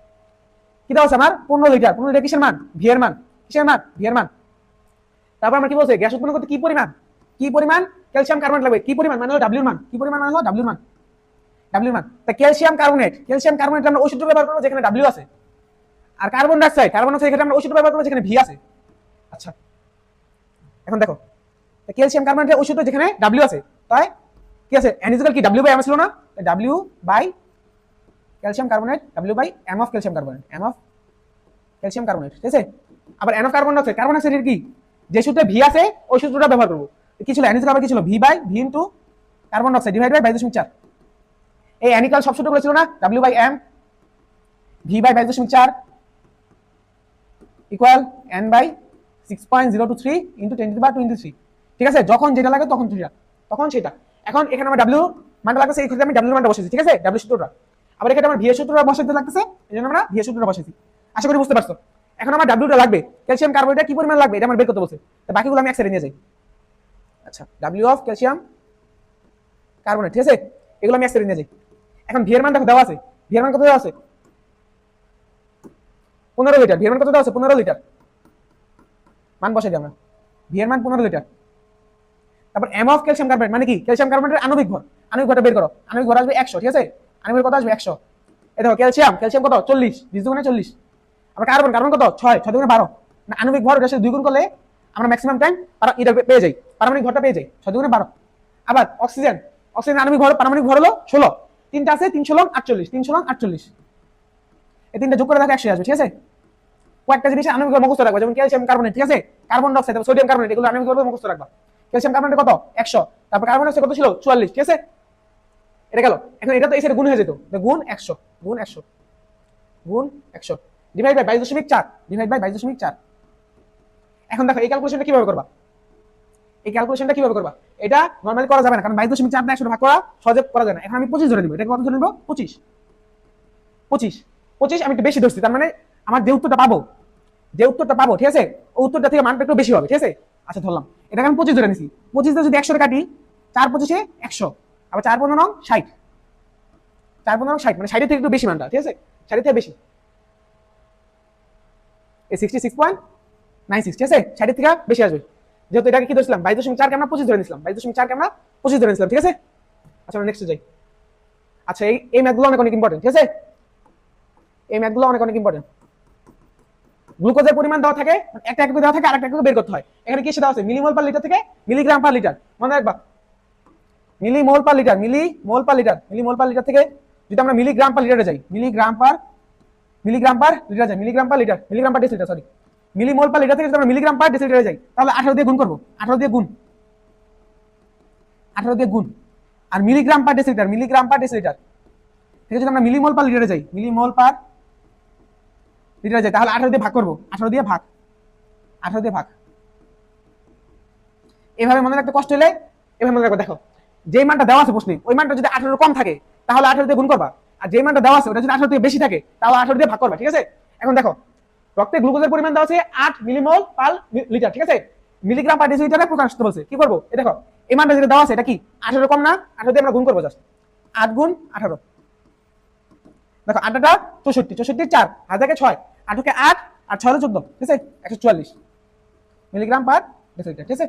কি দেওয়া আছে আমার? 15 লিটার, 15 লিটার কিসের মান? ভি এর মান, কিসের মান? ভি এর মান। তারপর আমরা কি বলছে? গ্যাস উৎপন্ন করতে কি পরিমাণ, কি পরিমাণ ক্যালসিয়াম কার্বনেট লাগবে? কি পরিমাণ মানে হলো ডাব্লিউ এর মান, কি পরিমাণ মানে হলো ডাব্লিউ এর মান, ডাব্লিউ এর মান। তা ক্যালসিয়াম কার্বনেট, ক্যালসিয়াম কার্বনেট আমরা ওই সূত্র ব্যবহার করব যেখানে ডাব্লিউ আছে, আর কার্বন ডাইঅক্সাইড, কার্বন ডাইঅক্সাইড এখানে আমরা ওই সূত্র ব্যবহার করব যেখানে ভি আছে। আচ্ছা এখন দেখো ক্যালসিয়াম কার্বনেটের ওই সূত্র যেখানে ডাব্লিউ আছে, তাই কি আছে? এন ইকুয়াল কি ডাব্লিউ বাই এম ছিল না? W by calcium carbonate, W by M of calcium carbonate, M of calcium carbonate, ঠিক আছে? আবার N of carbon dioxide, carbon ডাইঅক্সাইডের কি যে সূত্রে ভি আছে ওই সূত্রটা ব্যবহার করব। কি ছিল? এন ইকুয়াল কি ছিল? V by V into carbon dioxide divide by 22.4। এই এন ইকুয়াল সব সূত্রগুলো ছিল না? W by M, V by 22.4 equal N by 6.023 into 10⁻23, ঠিক আছে? যখন যেটা লাগে তখন সেটা, তখন সেটা। এখন এখানে আমার ডাব্লিউ মানটা লাগতেছে, এই ক্ষেত্রে আমি ডাব্লিউ মানটা বসাইছি, ঠিক আছে? ডাব্লিউ সূত্রটা। আবার এখানে আমার ভি এর সূত্রটা বসাইতে লাগতেছে, এজন্য আমরা ভি এর সূত্রটা বসাইছি। আশা করি বুঝতে পারছো। এখন আমার ডাব্লিউটা লাগবে, ক্যালসিয়াম কার্বনেটটা কি পরিমাণ লাগবে এটা আমার বের করতে বলছে। তো বাকিগুলো আমি এক সাইডে নিয়ে যাই। আচ্ছা ডাব্লিউ অফ ক্যালসিয়াম কার্বনেট, ঠিক আছে? এগুলো আমি এক সাইডে নিয়ে যাই। এখন ভি এর মান দেখো দেওয়া আছে, ভি এর মান কত দেওয়া আছে? 15 লিটার। ভি এর মান কত দেওয়া আছে? 15 লিটার। মান বসাই দিই আমরা, ভি এর মান 15 লিটার। তারপর এম অফ ক্যালসিয়াম কার্বনেট মানে কি? ক্যালসিয়াম কার্বনেটের আণবিক ভর, আণবিক ভরটা বের করো। আণবিক ভর আসবে 100, ঠিক আছে? আণবিক ভর কত আসবে? 100। এই দেখো ক্যালসিয়াম, ক্যালসিয়াম কত? 40, 20 দুগুণে 40। আবার কার্বন, কার্বন কত? 6, 6 দুগুণে 12। না আণবিক ভর এর সাথে 2 গুণ করলে আমরা ম্যাক্সিমাম টাইম এটা পেয়ে যাই, পারমাণবিক ভরটা পেয়ে যাই, 6 দুগুণে 12। আবার অক্সিজেন, অক্সিজেন আণবিক ভর, পারমাণবিক ভর হলো 16, তিনটা আছে 3 16 48, 3 16 48। এই তিনটা যোগ করে দেখো 100 আসবে, ঠিক আছে? কয়েকটা জিনিস আণবিক ভর মুখস্থ রাখবা, যেমন ক্যালসিয়াম কার্বনেট, ঠিক আছে? কার্বন ডাইঅক্সাইড, সোডিয়াম কার্বনেট, এগুলো আণবিক ভর মুখস্থ রাখবা। ক্যালসিয়াম কার্বনেট কত? 100। তারপর কার্বন ডাইঅক্সাইড কত ছিল? 44, ঠিক আছে? এটা গেল। এখন এটা তো এর সাথে গুণ হয়ে যেত, গুণ 100, গুণ 100। গুণ 100 ডিভাইড বাই 22.4 ডিভাইড বাই 22.4। এখন দেখো এই ক্যালকুলেশনটা কিভাবে করবা, এই ক্যালকুলেশনটা কিভাবে করবা, এটা নরমালি করা যাবে না, কারণ 22.4 দিয়ে 100 ভাগ করা সহজে করা যায় না। এখন আমি 25 ধরে নিব, এটা কত ধরে নিব, 25 25 25 আমি একটু বেশি ধরছি, তার মানে আমার যে উত্তরটা পাবো, ঠিক আছে, ওই উত্তরটা থেকে মানটা একটু বেশি হবে, ঠিক আছে। আচ্ছা ধরলাম এটাকে আমি 25 ধরে নিছি, 25 দিয়ে যদি 100 কাটি, 4 25 100, আবার 4 15 60, 4 15 60 মানে 60 থেকে একটু বেশি মানটা, ঠিক আছে, 60 থেকে বেশি, এই 66.96, ঠিক আছে, 60 থেকে বেশি আসবে। যেহেতু এটাকে কি ধরছিলাম 22.4 কে আমরা 25 ধরে নিছিলাম, 22.4 কে আমরা 25 ধরে নিছিলাম, ঠিক আছে। আচ্ছা আমরা নেক্সটে যাই। আচ্ছা এই ম্যাথগুলো অনেক ইম্পর্টেন্ট, ঠিক আছে, এই ম্যাথগুলো অনেক ইম্পর্টেন্ট। গ্লুকোজের পরিমাণ দেওয়া থাকে, একটা একক দেওয়া থাকে, আরেকটা একক বের করতে হয়। এখানে কি সেটা আছে মিলিমোল পার লিটার থেকে মিলিগ্রাম পার লিটার, মনে রাখবা millimole per litre, millimole per litre থেকে যদি আমরা মিলিগ্রাম পার লিটারে যাই, মিলিগ্রাম পার লিটার যাই, milligram per litre, milligram per decilitre, sorry, millimole per litre থেকে যদি আমরা মিলিগ্রাম পার ডেসিলিটারে যাই, তাহলে 18 দিয়ে গুণ করব, 18 দিয়ে গুণ, 18 দিয়ে গুণ, আর মিলিগ্রাম পার ডেসিলিটার থেকে যদি আমরা মিলিমোল পার লিটারে যাই, মিলিমোল পার লিটারে যাই, তাহলে 18 দিয়ে ভাগ করব, 18 দিয়ে ভাগ, 18 দিয়ে ভাগ। এভাবে মনে রাখতে কষ্ট হলে এভাবে মনে রাখবে, দেখো যে মানটা দেওয়া আছে প্রশ্নে ওই মানটা যদি 18 কম থাকে তাহলে 18 দিয়ে গুণ করবা, আর যে মানটা দেওয়া আছে ওটা যদি 18 থেকে বেশি থাকে তাহলে 18 দিয়ে ভাগ করবা, ঠিক আছে। এখন দেখো রক্তে গ্লুকোজের পরিমাণ দেওয়া আছে 8 মিলিমোল পার লিটার, ঠিক আছে, মিলিগ্রাম পার ডেসিলিটারে প্রকাশ করতে বলছে, কি করব, এই দেখো এই মানটা যেটা দেওয়া আছে এটা কি 18 কম না, 18 দিয়ে আমরা গুণ করব, জাস্ট 8 গুণ 18, দেখো 8টা 64, 64 4 হাত থেকে 6, 8 কে 8 আর 6 14, ঠিক আছে, 144 মিলিগ্রাম পার ডেসিলিটার, ঠিক আছে।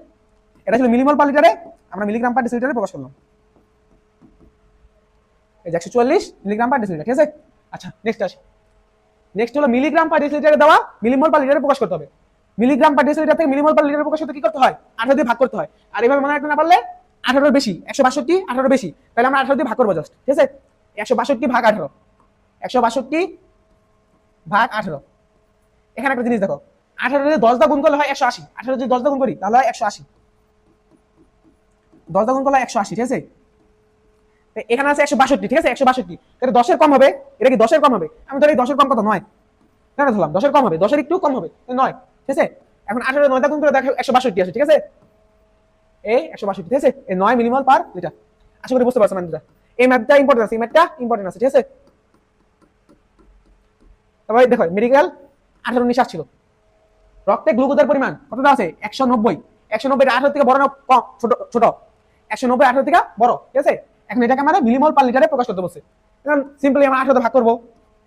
এটা ছিল মিলিমোল পার লিটারে, আমরা মিলিগ্রাম পার ডেসিলিটারে প্রকাশ করলাম, এই 144 মিলিগ্রাম পার ডেসিলিটার, ঠিক আছে। আচ্ছা নেক্সট আসি, নেক্সট হলো মিলিগ্রাম পার ডেসিলিটারে দেওয়া মিলিমোল পার লিটারে প্রকাশ করতে হবে। মিলিগ্রাম পার ডেসিলিটার থেকে মিলিমোল পার লিটারে প্রকাশ করতে কি করতে হয়, 18 দিয়ে ভাগ করতে হয়। আর এভাবে মনে রাখতে না পারলে 18 বেশি, 162 18 বেশি, তাহলে আমরা 18 দিয়ে ভাগ করব জাস্ট, ঠিক আছে, 162 ভাগ 18, 162 ভাগ 18। এখানে একটা জিনিস দেখো, 18 দিয়ে 10 দা গুণ করলে হয় 180, 18 যদি 10 দা গুণ করি তাহলে হয় 180, 10 দা গুণ করলে 180, ঠিক আছে। এখানে আছে 162, ঠিক আছে, 162 এটা 10 এর কম হবে, এটা কি 10 এর কম হবে, আমি ধরি 10 এর কম কত 9, না না ধরলাম 10 এর কম হবে, 10 এর একটু কম হবে 9, ঠিক আছে। এখন 18 9 দা গুণ করে দেখো 162 আসে, ঠিক আছে, এই 162, ঠিক আছে, এই 9 মিলিমোল পার লিটার। আশা করি বুঝতে পারছেন ম্যাথটা, এই ম্যাথটা ইম্পর্টেন্ট আছে, এই ম্যাথটা ইম্পর্টেন্ট আছে, ঠিক আছে। তবে দেখো মেডিকেল 18 19 আসছিল, রক্তে গ্লুকোজের পরিমাণ কত দেওয়া আছে 190, 190 18 থেকে বড় না কম, ছোট ছোট, 190 18 থেকে বড়, ঠিক আছে। এখন এটাকে আমরা মিলিমোল পার লিটারে প্রকাশ করতে বলছে, এখন সিম্পলি আমরা 18 ভাগ করব,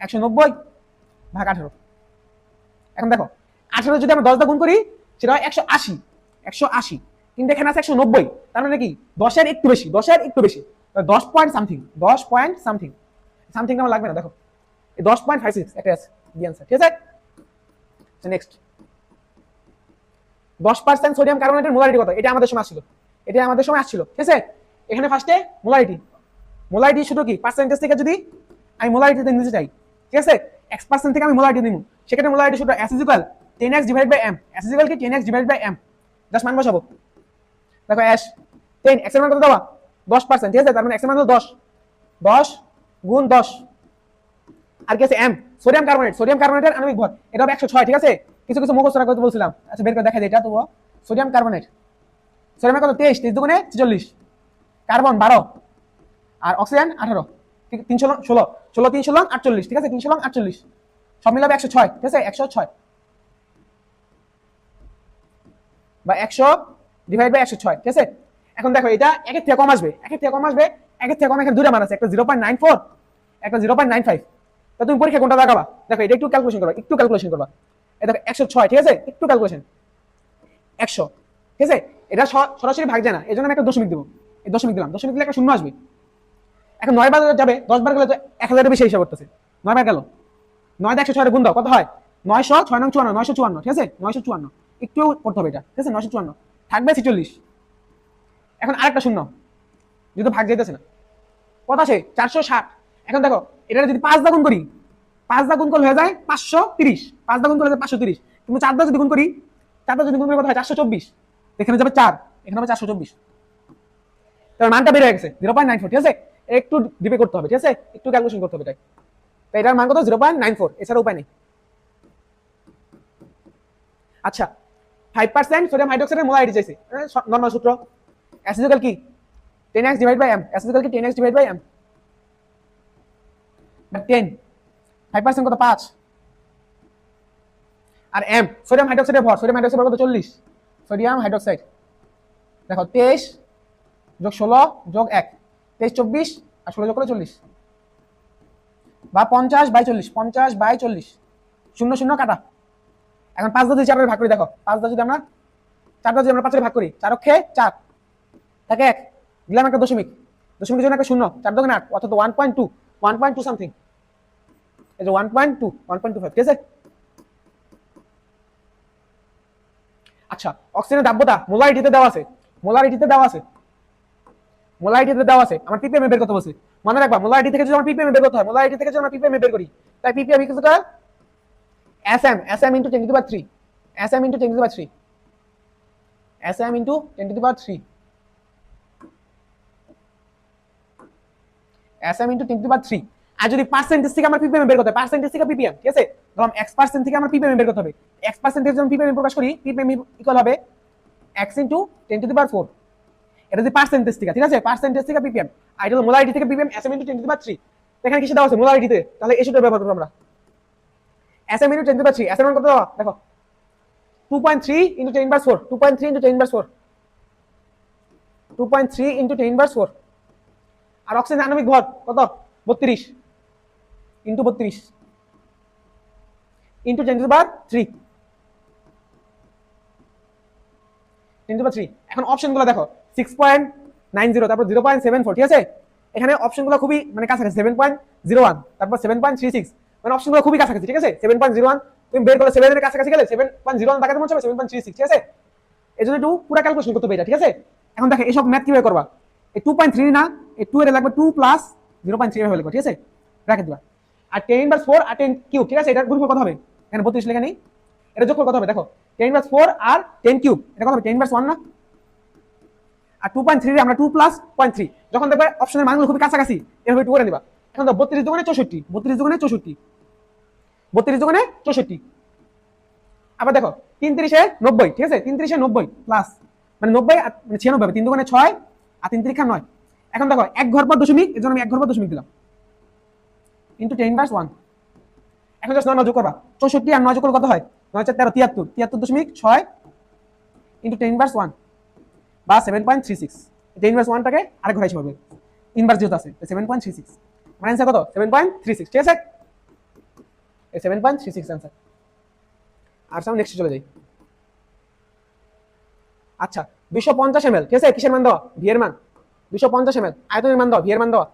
190 ভাগ 18। এখন দেখো 18 যদি আমরা 10 দা গুণ করি সেটা হয় 180, 180, কিন্তু এখানে আছে 190, তার মানে কি 10 এর একটু বেশি, 10 এর একটু বেশি, 10 পয়েন্ট সামথিং, 10 পয়েন্ট সামথিং, সামথিংটা আমার লাগবে না, দেখো এই 10.56 একটা আছে দি आंसर, ঠিক আছে। নেক্সট 10% সোডিয়াম কার্বনেটের মোলারিটি কত, এটা আমাদের সময় আসছিল, এটা আমাদের সময় আসছিল, ঠিক আছে। এখানে ফার্স্টে মোলারিটি শুধু কি পার্সেন্টেজ থেকে যদি আমি মোলারিটিতে নিতে চাই, ঠিক আছে, x% থেকে আমি মোলারিটি নিব, সেক্ষেত্রে মোলারিটি শুধু s = 10x divide by m, s = কি 10x divide by m, just মান বসাবো, দেখো s 10, x এর মান কত দেওয়া 10%, ঠিক আছে, তার মানে x এর মান হলো 10, 10 গুণ 10, আর কি আছে m, সোডিয়াম কার্বনেটের আণবিক ভর এটা হবে 106, ঠিক আছে। কিছু কিছু মুখস্থ রাখতে বলছিলাম, আচ্ছা বের করে দেখা দেই, এটা তো সোডিয়াম কার্বনেট, সোডিয়াম কত 23, 23 দুগুণে 46, কার্বন 12 আর অক্সিজেন 18, ঠিক 316, 16 3 16 48, ঠিক আছে, 3 16 48 সব মিলাবে 106, ঠিক আছে, 106 বা 100 ডিভাইড বাই 106, ঠিক আছে। এখন দেখো এটা একের থেকে কম আসবে, একের থেকে কম আসবে, একের থেকে কম, এখানে দুটো মান আছে, একটা 0.94 একটা 0.95, তো তুমি পরীক্ষা কোনটা দেখাবা, দেখো এটা একটু ক্যালকুলেশন করবা, এই দেখো 106, ঠিক আছে, একটু ক্যালকুলেশন 100, ঠিক আছে। এটা সরাসরি ভাগ যায় না, এজন্য আমি একটা দশমিক দেব, এই দশমিক দিলাম, দশমিক দিলে একটা শূন্য আসবে। এখন 9 বার যাবে, 10 বার গেলে তো 1000 এর বেশি হিসাব করতেছে, 9 বার গেল, 9 দিয়ে 106 এর গুণ দাও, কত হয় 900, 6 নং 54, 954, ঠিক আছে, 954 একটু করতে হবে এটা, ঠিক আছে, 954 থাকবে 46। এখন আরেকটা শূন্য, যেহেতু ভাগ যাইতেছে না, কত আছে 460। এখন দেখো এটা যদি 5 দা গুণ করি, 5 দা গুণ করলে হয়ে যায় 530, 5 দা গুণ করলে 530, কিন্তু 4 দা যদি গুণ করি, 4 দা যদি গুণ করি কত হয় 424, এখানে যাবে 4, এখানে হবে 424, তার মানটা বেড়ে গেছে 0.94, ঠিক আছে। একটু ডিপে করতে হবে, ঠিক আছে, একটু ক্যালকুলেশন করতে হবে, তাই তো এটার মান কত 0.94, এছাড়া উপায় নেই। আচ্ছা 5% সোডিয়াম হাইড্রোক্সাইডের মোলারিটি চাইছে, নরমাল সূত্র S ইকুয়াল কি 10x divide by m, S equal কি 10x ডিভাইড বাই m, 10 5% কত 5, আর m সোডিয়াম হাইড্রোক্সাইডের ভর, সোডিয়াম হাইড্রোক্সাইড কত 40, সোডিয়াম হাইড্রোক্সাইড দেখো 23 যোগ 16 যোগ 1, 23 24 আর 16 যোগ করে 40 বা 50/40, 50/40, 0 0 কাটা। এখন 5 দিয়ে 4 ভাগ করি, দেখো 5 দিয়ে যদি আমরা 4 দিয়ে আমরা 5 এর ভাগ করি, 4 অক্ষে 4 থাকে 1, দিলাম একটা দশমিক, দশমিকের জন্য একটা শূন্য, 4 দোকানে 8 অর্থাৎ 1.2 সামথিং, এই যে 1.2 1.25, ঠিক আছে। আচ্ছা অক্সিজেনের দাব্যতা মোলারিটিতে দেওয়া আছে, মোলারিটিতে দেওয়া আছে, মোলারিটিতে দেওয়া আছে, আমার ppm এ বের করতে বলছে। মনে রাখবা মোলারিটি থেকে যদি আমার ppm এ বের করতে হয়, মোলারিটি থেকে যদি আমরা ppm এ বের করি, তাই ppm equal to sm into 10 to the power 3, sm into 10 to the power 3, sm into 10 to the power 3, sm into 10 to the power 3। আর যদি পার্সেন্টেজ থেকে আমরা ppm এ বের করতে হয়, পার্সেন্টেজ থেকে ppm, ঠিক আছে, ধরলাম x% থেকে আমরা ppm এ বের করতে হবে, x% যদি আমরা ppm এ প্রকাশ করি, ppm ইকুয়াল হবে x into 10 to the power 4, এটা যদি পার্সেন্টেজ থেকে, ঠিক আছে, পার্সেন্টেজ থেকে ppm, আর এটা হলো মোলারিটি থেকে ppm, sm into 10 to the power 3। এখানে কিসে দেওয়া আছে মোলারিটিতে, তাহলে এই সূত্র ব্যবহার করব আমরা, sm into 10 to the power 3, sm কত দেওয়া দেখো 2.3 into 10 inverse 4, 2.3 into 10 inverse 4, 2.3 into 10 inverse 4। আর অক্সিজেন আণবিক ভর কত 32 into 32 into 10 to the power 3, 10 to the power 3। এখন অপশনগুলো দেখো 6.90, তারপর 0.74, ঠিক আছে, এখানে অপশনগুলো খুবই মানে কাছাকাছি, 7.01, তারপর 7.36, মানে অপশনগুলো খুবই কাছাকাছি, ঠিক আছে। 7.01 তুমি বের করলে 7 এর কাছাকাছি গেলে 7.01 দেখাতে মনে হবে 7.36, ঠিক আছে। এজন্য একটু পুরো ক্যালকুলেশন করতে হবে এটা, ঠিক আছে। এখন দেখো এইসব ম্যাথ কিভাবে করবা, এই 2.3 না, এই 2 এর লাগবে 2 প্লাস 0.3 এভাবে লিখো, ঠিক আছে, রেখে দিবা। আর 10 ইনভার্স 4 আর 10 কিউব, ঠিক আছে, এটা গুণফল কত হবে, এখানে 32 লেখা নেই, এটা যোগফল কত হবে দেখো, 10 ইনভার্স 4 আর 10 কিউব, এটা কত হবে 10 ইনভার্স 1 না, আর 2.3 এর আমরা 2 প্লাস 0.3, যখন দেখবে অপশনের মানগুলো খুবই কাছাকাছি এভাবে 2 করে নিবা। এখন তো 32 দুগুণে 64, 32 দুগুণে 64, 32 দুগুণে 64, আবার দেখো 3 3 90, ঠিক আছে, 3 3 90 প্লাস মানে 90 আর মানে 96 হবে, 3 দুগুণে 6 আর 3 3 9। এখন দেখো এক ঘর পর দশমিক, এর জন্য আমি এক ঘর পর দশমিক দিলাম, ইনটু 10 ইনভার্স 1। এখন জাস্ট 9 যোগ করবা, 64 আর 9 যোগ করলে কত হয়, 9 4 13 73, 73.6 ইনটু 10 ইনভার্স 1 বা 7.36। 10 ইনভার্স 1টাকে আরেক ঘর হিসেবে হবে, ইনভার্স যেহেতু আছে 7.36, মানে आंसर কত 7.36, ঠিক আছে, এই 7.36 आंसर। আর সামনে নেক্সট চলে যাই। আচ্ছা 250 ml, ঠিক আছে, কিসের মান দেওয়া, ভি এর মান 250 ml, আয়তনের মান দেওয়া, ভি এর মান দেওয়া,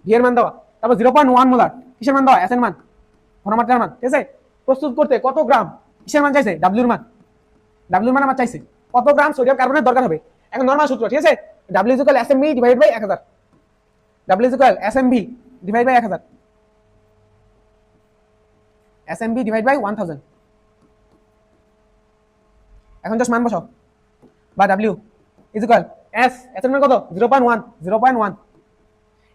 ভি এর মান দেওয়া, তারপর 0.1 মোলার, কিসের মান দেওয়া, এস এর মান, ঘনমাত্রার মান, ঠিক আছে। প্রস্তুত করতে কত গ্রাম, কিসের মান চাইছে, ডাব্লিউর মান, ডাব্লিউর মান আমার চাইছে কত গ্রাম সোডিয়াম কার্বনেট দরকার হবে। এখন নরমাল সূত্র, ঠিক আছে, W equal SMV divide by 1000, W equal SMV divide by 1000, SMV divide by 1000। এখন জাস্ট মান বসাও, বা W is equal S, S এর মান কত 0.1, 0.1,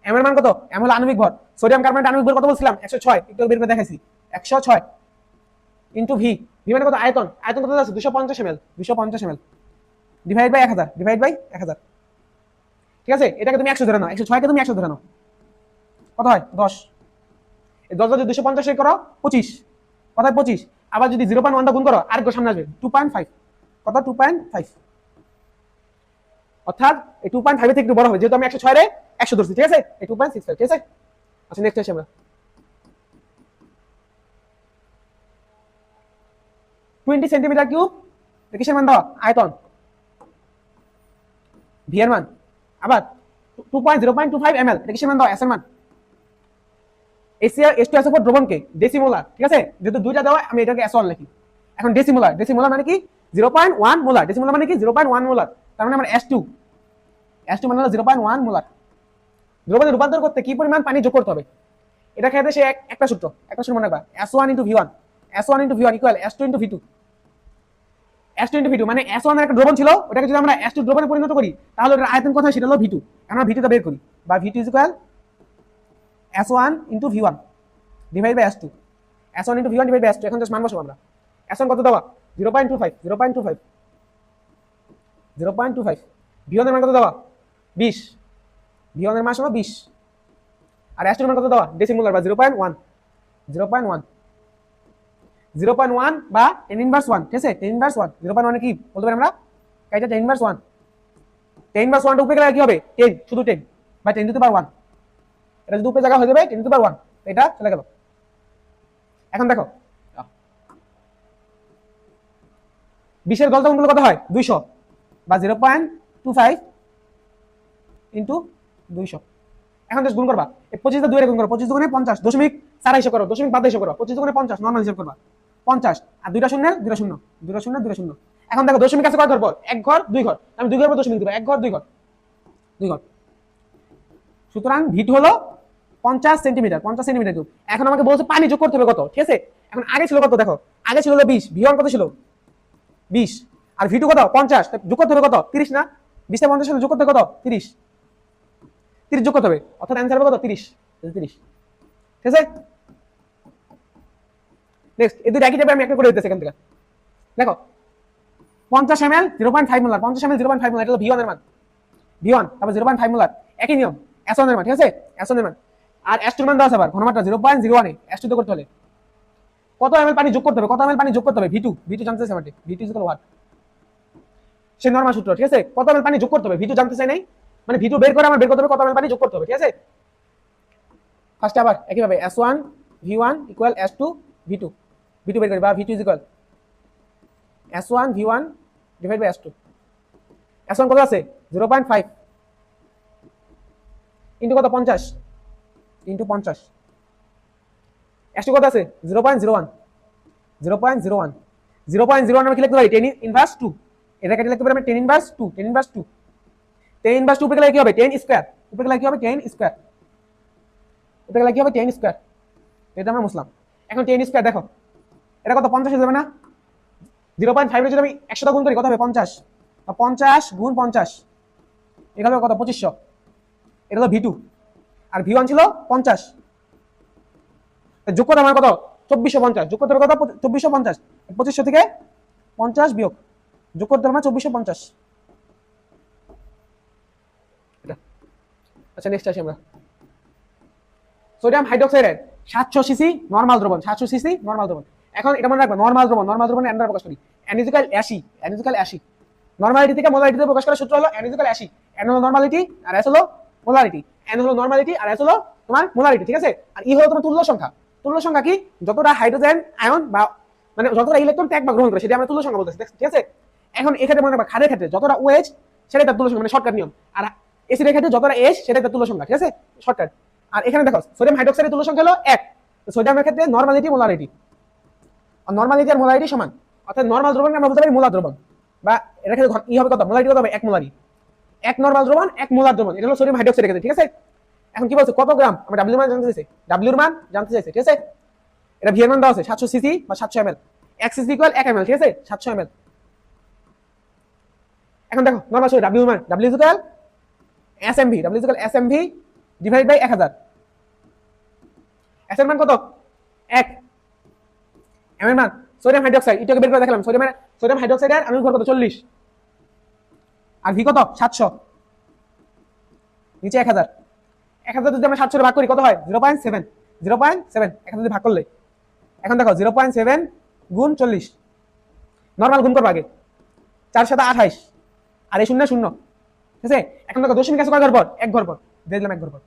এম এর মান কত, এম হলো আণবিক ভর, সোডিয়াম কার্বনেট আণবিক ভর কত বলছিলাম 106, একটু বের করে দেখাইছি 106 ইনটু ভি, ভি মানে কত আয়তন, আয়তন কত আছে 250 ml, 250 ml divide by 1000, divide by 1000, ঠিক আছে। এটাকে তুমি 100 ধরে নাও, 106 কে তুমি 100 ধরে নাও, কত হয় 10, এই 10 যদি 250 এর করো 25, কত হয় 25, আবার যদি 0.1 টা গুণ করো আরেক গো সামনে আসবে 2.5, কত 2.5, অর্থাৎ এই 2.5 এর থেকে একটু বড় হবে, যেহেতু আমি 106 রে 100 ধরছি, ঠিক আছে, এই 2.65, ঠিক আছে। আচ্ছা নেক্সট আসি আমরা, টোয়েন্টি সেন্টিমিটার কিউব, কিসের মান দাও, আয়তন, ভি এর মান, আবার 0.25 ml, এটা কিসের মান দাও, এস এর মান। এসিআর H2SO4 দ্রবণকে ডেসিমোলার, ঠিক আছে, যেহেতু দুইটা দেওয়া আমি এটাকে S1 লিখি। এখন ডেসিমোলার, ডেসিমোলার মানে কি 0.1 মোলার, ডেসিমোলার মানে কি 0.1 মোলার, তার মানে আমার S2 মানে হলো 0.1 মোলার। দ্রবণে রূপান্তর করতে কি পরিমাণ পানি যোগ করতে হবে, এটা খেতে সে একটা সূত্র মনে রাখবা, S1 * V1, S1 * V1 equal S2 * V2, S2 * V2 মানে S1 এর একটা দ্রবণ ছিল, ওটাকে যদি আমরা S2 দ্রবণে পরিণত করি তাহলে এর আয়তন কত হয়, সেটা হলো V2। আমরা V2 টা বের করি, বা V2 equal S1 * V1, divide by S2 S1 into V1 divide by S2 এখন জাস্ট মান বসাবো আমরা S1 কত দেওয়া 0.25 0.25 0.25 V1 এর মান কত দেওয়া 20 V1 এর মান হলো 20 আর S2 এর মান কত দেওয়া ডেসিমুলার বা 0.1 0.1 0.1 বা tan ইনভার্স 1 ঠিক আছে tan ইনভার্স 1 0.1 এ কি বলতে পারি আমরা এটা tan ইনভার্স 1 tan ইনভার্স 1 টা উপরে গেলে কি হবে 10 শুধু 10 বা 10 টু দি পাওয়ার 1 এটা যদি উপরে জায়গা হয়ে যাবে 10 টু দি পাওয়ার 1 এটা চলে গেল এখন দেখো 20 এর গলতা গুণফল কত হয় 200 বা 0.25 ইনটু 200 এখন জাস্ট গুণ করবা এই 25 টা 2 এর গুণ করো 25 দুগুণে 50 দশমিক 4 করো দশমিক বাদ করো 25 দুগুণে 50 নরমাল হিসাব করবা 50 আর দুইটা শূন্য দুইটা শূন্য দুইটা শূন্য দুইটা শূন্য এখন দেখো দশমিক আছে কয় ঘর পর এক ঘর দুই ঘর আমি দুই ঘর পর দশমিক দিব এক ঘর দুই ঘর দুই ঘর সুতরাং ভিট হলো 50 সেন্টিমিটার 50 সেন্টিমিটার কিউব এখন আমাকে বলছে পানি যোগ করতে হবে কত ঠিক আছে এখন আগে ছিল কত দেখো আগে ছিল 20 V1 কত ছিল 20 আর V2 কত 50 যোগ করতে হবে কত 30 না 20 এর 50 সাথে যোগ করতে হবে কত 30 30 যোগ করতে হবে অর্থাৎ অ্যানসার হবে কত 30 30 ঠিক আছে নেক্সট এই দুটো একই টাইপের আমি একটা করে দিতেছি এখান থেকে দেখো 50 ml 0.5 মোলার 50 ml 0.5 মোলার এটা হলো V1 এর মান V1 তারপর 0.5 মোলার একই নিয়ম S1 এর মান ঠিক আছে S1 এর মান আর S2 এর মান দাও আছে আবার ঘনমাত্রা 0.01 এ S2 তে করতে হলে কত ml পানি যোগ করতে হবে কত ml পানি যোগ করতে হবে V2 জানতে চাইছে আমাকে V2 what সে নরমাল সূত্র ঠিক আছে কত ml পানি যোগ করতে হবে V2 জানতে চাই নাই মানে V2 বের করে আমার বের করতে হবে কত ml পানি যোগ করতে হবে ঠিক আছে ফার্স্টে আবার একই ভাবে S1 V1 equal S2 V2 V2 বের করি বা V2 equal S1 V1 divide by S2 S1 কত আছে 0.5 ইনটু কত 50 ইনটু 50 S2 কত আছে 0.01 0.01 0.01 আমি কি লিখতে পারি 10 ইনভার্স 2 এটা কেটে লিখতে পারি আমি 10 ইনভার্স 2 10 ইনভার্স 2 10 ইনভার্স 2 উপরে গেলে কি হবে 10 স্কয়ার উপরে গেলে কি হবে 10 স্কয়ার উপরে গেলে কি হবে 10 স্কয়ার এটা আমরা মুছলাম এখন 10 স্কয়ার দেখো এটা কত 50 হয়ে যাবে না 0.5 এর যদি আমি 100 টা গুণ করি কত হবে 50 50 গুণ 50 এখানে কত 2500 এটা হলো V2 আর V1 ছিল 50 যোগ করতে আমার কত 2450 যোগ করতে হবে কত 2450 2500 থেকে 50 বিয়োগ যোগ করতে হবে 2450 এটা আচ্ছা নেক্সট আসি আমরা সোডিয়াম হাইড্রোক্সাইড 700 সিসি নরমাল দ্রবণ 700 সিসি নরমাল দ্রবণ এখন এটা মনে রাখবা নরমাল দ্রবণে এন দ্বারা প্রকাশ করি n = 80 নরমালিটি থেকে মোলারিটিতে প্রকাশ করার সূত্র হলো n = 80 n হলো নরমালিটি আর s হলো মোলারিটি n হলো নরমালিটি আর s হলো তোমার মোলারিটি ঠিক আছে আর ই হলো তোমার তুল্য সংখ্যা কি যতটা হাইড্রোজেন আয়ন বা মানে যতটা ইলেকট্রন ত্যাগ বা গ্রহণ করে সেটা আমরা তুল্য সংখ্যা বলতেছি ঠিক আছে এখন এক্ষেত্রে মনে রাখবা ক্ষারের ক্ষেত্রে যতটা OH সেটাই তার তুল্য সংখ্যা মানে শর্টকাট নিয়ম আর অ্যাসিডের ক্ষেত্রে যতটা H সেটাই তার তুল্য সংখ্যা ঠিক আছে শর্টকাট আর এখানে দেখো সোডিয়াম হাইড্রোক্সাইডের তুল্য সংখ্যা হলো 1 সোডিয়ামের ক্ষেত্রে নরমালিটি মোলারিটি আর নরমালিটি আর মোলারিটি সমান অর্থাৎ নরমাল দ্রবণকে আমরা বলতে পারি মোলার দ্রবণ বা এর ক্ষেত্রে ই হবে কত মোলারিটি কত হবে 1 মোলারি 1 নরমাল দ্রবণ 1 মোলার দ্রবণ এটা হলো সোডিয়াম হাইড্রোক্সাইডের ক্ষেত্রে ঠিক আছে এখন কি বলছে কত গ্রাম আমরা W এর মান জানতে চাইছে W এর মান জানতে চাইছে ঠিক আছে এটা V এর মান দেওয়া আছে 700 সিসি বা 700 ml 1 সিসি ইকুয়াল 1 ml ঠিক আছে 700 ml এখন দেখো নরমাল সূত্র W এর মান W ইকুয়াল SMV ডিভাইড বাই 1000 S এর মান কত 1 M এর মান সোডিয়াম হাইড্রোক্সাইড এটাকে বের করে দেখালাম সোডিয়াম হাইড্রোক্সাইডের আণবিক ভর কত 40 আর V কত 700 নিচে 1000 যদি আমরা 700 এর ভাগ করি কত হয় 0.7 1000 যদি ভাগ করলে এখন দেখো 0.7 গুণ 40 নরমাল গুণ করব আগে 4 7 28 আর এই শূন্য শূন্য ঠিক আছে এখন দেখো দশমিক আছে কয় ঘর পর এক ঘর পর দিয়ে দিলাম এক ঘর পর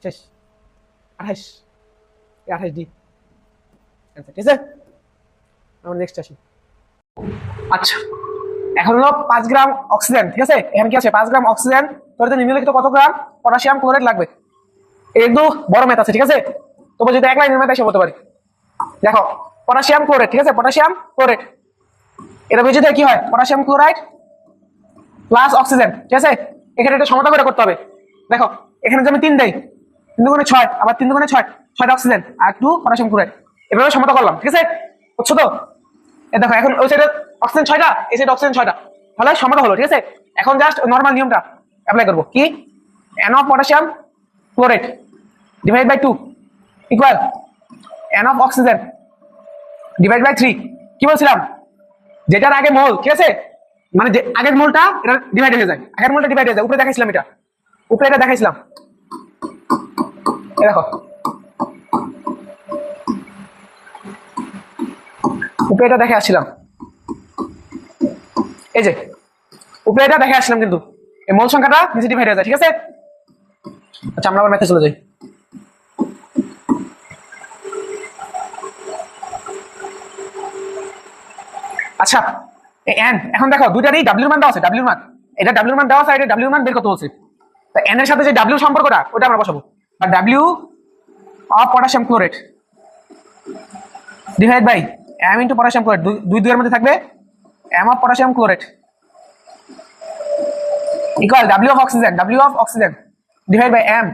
শেষ 28 এই 28 ডি आंसर ঠিক আছে আমরা নেক্সট আসি আচ্ছা এখন হলো 5 গ্রাম অক্সিজেন ঠিক আছে এখানে কি আছে 5 গ্রাম অক্সিজেন তোরতে নিম্নলিখিত কত গ্রাম পটাশিয়াম ক্লোরাইড লাগবে একটু বড় ম্যাথ আছে ঠিক আছে তবে যদি এক লাইনের ম্যাথ এসে বলতে পারি দেখো পটাশিয়াম ক্লোরাইড ঠিক আছে পটাশিয়াম ক্লোরাইড এটা বুঝে দেয় কি হয় পটাশিয়াম ক্লোরাইড প্লাস অক্সিজেন ঠিক আছে এখানে এটা সমতা করে করতে হবে দেখো এখানে যদি আমি 3 দেই 3 গুণে 6 আবার 3 গুণে 6 6টা অক্সিজেন আর 2 পটাশিয়াম ক্লোরাইড এভাবে সমতা করলাম ঠিক আছে বুঝছো তো এই দেখো এখন ওই সাইডে অক্সিজেন 6টা এই সাইডে অক্সিজেন 6টা তাহলে সমতা হলো ঠিক আছে এখন জাস্ট নরমাল নিয়মটা অ্যাপ্লাই করব কি n of potassium chloride divide by 2 equal n of oxygen divide by 3। কি বলছিলাম, যেটার আগে মোল, ঠিক আছে, মানে যে আগের মোলটা এটা ডিভাইড হয়ে যায়, আগের মোলটা ডিভাইড হয়ে যায়। উপরে দেখাইছিলাম, এটা উপরে এটা দেখাইছিলাম, এই দেখো উপরে এটা দেখে আসছিলাম, এই যে উপরে এটা দেখে আসছিলাম, কিন্তু এই মোল সংখ্যাটা নিচে ডিভাইড হয়ে যায়, ঠিক আছে। আচ্ছা আমরা আবার ম্যাথে চলে যাই। আচ্ছা এন, এখন দেখো দুইটারই ডাব্লিউর মান দেওয়া আছে, ডাব্লিউর মান, এটা ডাব্লিউর মান দেওয়া আছে, এটা ডাব্লিউর মান বের করতে বলছে। তো এন এর সাথে যে ডাব্লিউ সম্পর্কটা ওটা আমরা বসাবো, বা W of potassium chlorate divide by M into potassium chlorate, দুই দুইয়ের মধ্যে থাকবে M of potassium chlorate equal W of oxygen divide by M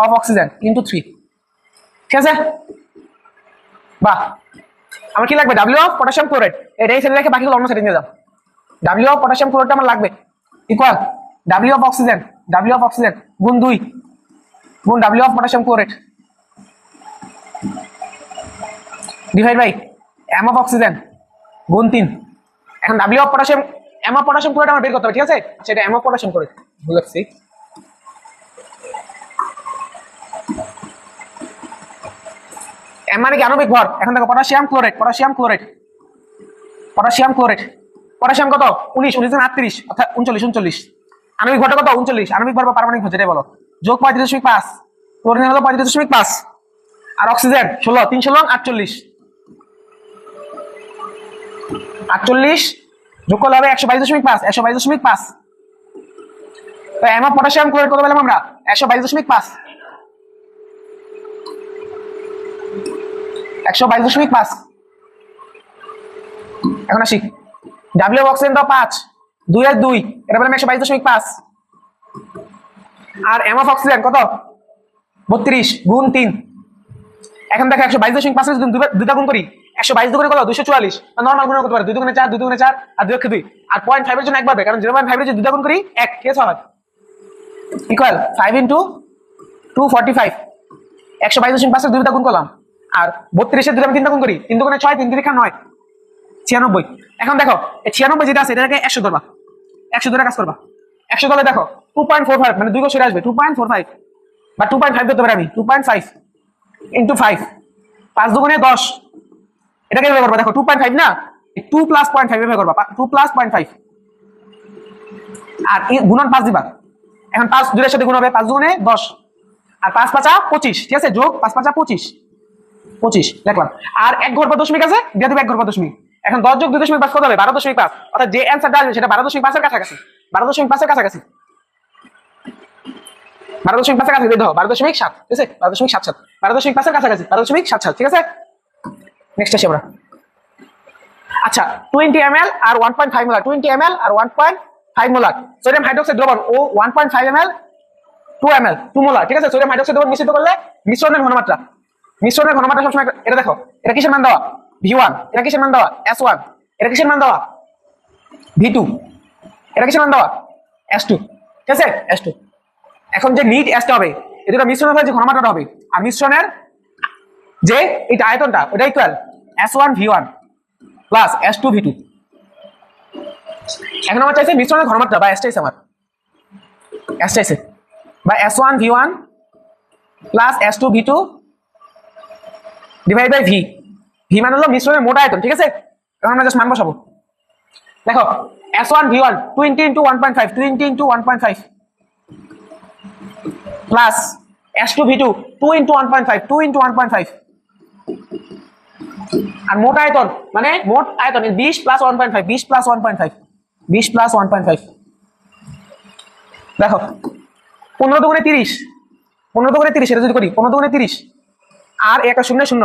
of oxygen into 3। ঠিক আছে, বাহ। আমার কি লাগবে, ডাব্লিউ অফ পটাশিয়াম ক্লোরেট, এটা এই সাইডে রেখে বাকিগুলো অন্য সাইডে নিয়ে যাও। ডাব্লিউ অফ পটাশিয়াম ক্লোরেট আমার লাগবে ইকুয়াল ডাব্লিউ অফ অক্সিজেন গুণ 2 গুণ W of potassium chlorate divide by M of oxygen গুণ 3। এখন W of potassium, M of potassium chlorate আমার বের করতে হবে, ঠিক আছে। সেটা এম অফ পটাশিয়াম ক্লোরেট ভুল লাগছে, এম মানে কি আণবিক ভর। এখন দেখো পটাশিয়াম ক্লোরেট পটাশিয়াম কত 19, 19 অর্থাৎ 39, আণবিক ভরটা কত 39, আণবিক ভর বা পারমাণবিক ভর যেটাই বলো, যোগ 35.5, ক্লোরিন হলো 35.5, আর অক্সিজেন 16, 3 16 48 যোগ করলে হবে 122.5। তো এম অফ পটাশিয়াম ক্লোরেট কত পেলাম আমরা 122.5, 122.5। এখন আসি ডাব্লিউ অফ অক্সিজেন দাও 5, 2 আর 2 এটা পেলাম 122.5, আর এম অফ অক্সিজেন কত 32 গুণ 3। এখন দেখো 122.5 যদি দুইটা গুণ করি, 122 দুগুণে কত 244, নরমাল গুণ করতে পারে 2 দুগুণে 4, 2 দুগুণে 4 আর 2 2, আর 0.5 এর জন্য একবার কারণ 0.5 এর যদি দুইটা গুণ করি 1, ঠিক আছে, হয় ইকুয়াল 5 ইনটু 245। 122.5 এর দুইটা গুণ করলাম, আর 32 এর দুইটা আমি তিনটা গুণ করি, 3 দুগুণে 6, 3 3 9, 96। এখন দেখো এই 96 যেটা আছে এটাকে 100 ধরবা, 100 ধরে কাজ করবা। 100 ধরলে দেখো 2.45 মানে 2 সরে আসবে 2.45 বা 2.5 ধরতে পারি আমি, 2.5 ইনটু 5, 5 দুগুণে 10, এটাকে ব্যবহার করবা। দেখো 2.5 না, 2 প্লাস 0.5 ব্যবহার করবা, 2 প্লাস 0.5 আর গুণন 5 দিবা। এখন 5 দুইয়ের সাথে গুণ হবে, 5 দুগুণে 10 আর 5 5 25, ঠিক আছে, যোগ 5 5 25 দেখলাম। আর 1 ঘর পর দশমিক আছে, দিয়ে দিবে 1 ঘর পর দশমিক। এখন 10 যোগ 2.5 কত হবে 12.5, অর্থাৎ যে অ্যানসারটা আসবে সেটা 12.5 এর কাছাকাছি, 12.5 এর কাছাকাছি, 12.5 এর কাছাকাছি দেখো 12.7, ঠিক আছে, 12.77, 12.5 এর কাছাকাছি 12.77, ঠিক আছে। নেক্সট আসি আমরা। আচ্ছা 20 ml আর 1.5 মোলার, 20 ml আর 1.5 মোলার সোডিয়াম হাইড্রোক্সাইড দ্রবণ ও 1.5 ml 2 মোলার, ঠিক আছে, সোডিয়াম হাইড্রোক্সাইড দ্রবণ মিশ্রিত করলে মিশ্রণের ঘনমাত্রা সবসময় এটা দেখো, এটা কিসের মান দেওয়া V1, এটা কিসের মান দেওয়া S1, এটা কিসের মান দেওয়া V2, এটা কিসের মান দেওয়া S2, ঠিক আছে, S2। এখন যে নিট S টা হবে, এই দুটো মিশ্রণের ফলে যে ঘনমাত্রাটা হবে, আর মিশ্রণের যে এই আয়তনটা ওটা equal S1 V1 plus S2 V2। এখন আমার চাইছে মিশ্রণের ঘনমাত্রা বা S চাইছে আমার, S চাইছে বা S1 V1 plus S2 V2 divide by V মানে হলো মিশ্রণের মোট আয়তন, ঠিক আছে। এখন আমরা জাস্ট মান বসাবো। দেখো S1 V1 20 into 1.5, 20 into 1.5 plus S2 V2 2 into 1.5, 2 into 1.5 আর মোট আয়তন মানে মোট আয়তন 20 প্লাস 1.5, 20 প্লাস 1.5, 20 প্লাস 1.5। দেখো 15 দুগুণে 30, 15 দুগুণে 30 এটা যদি করি 15 দুগুণে 30 আর একটা শূন্য শূন্য,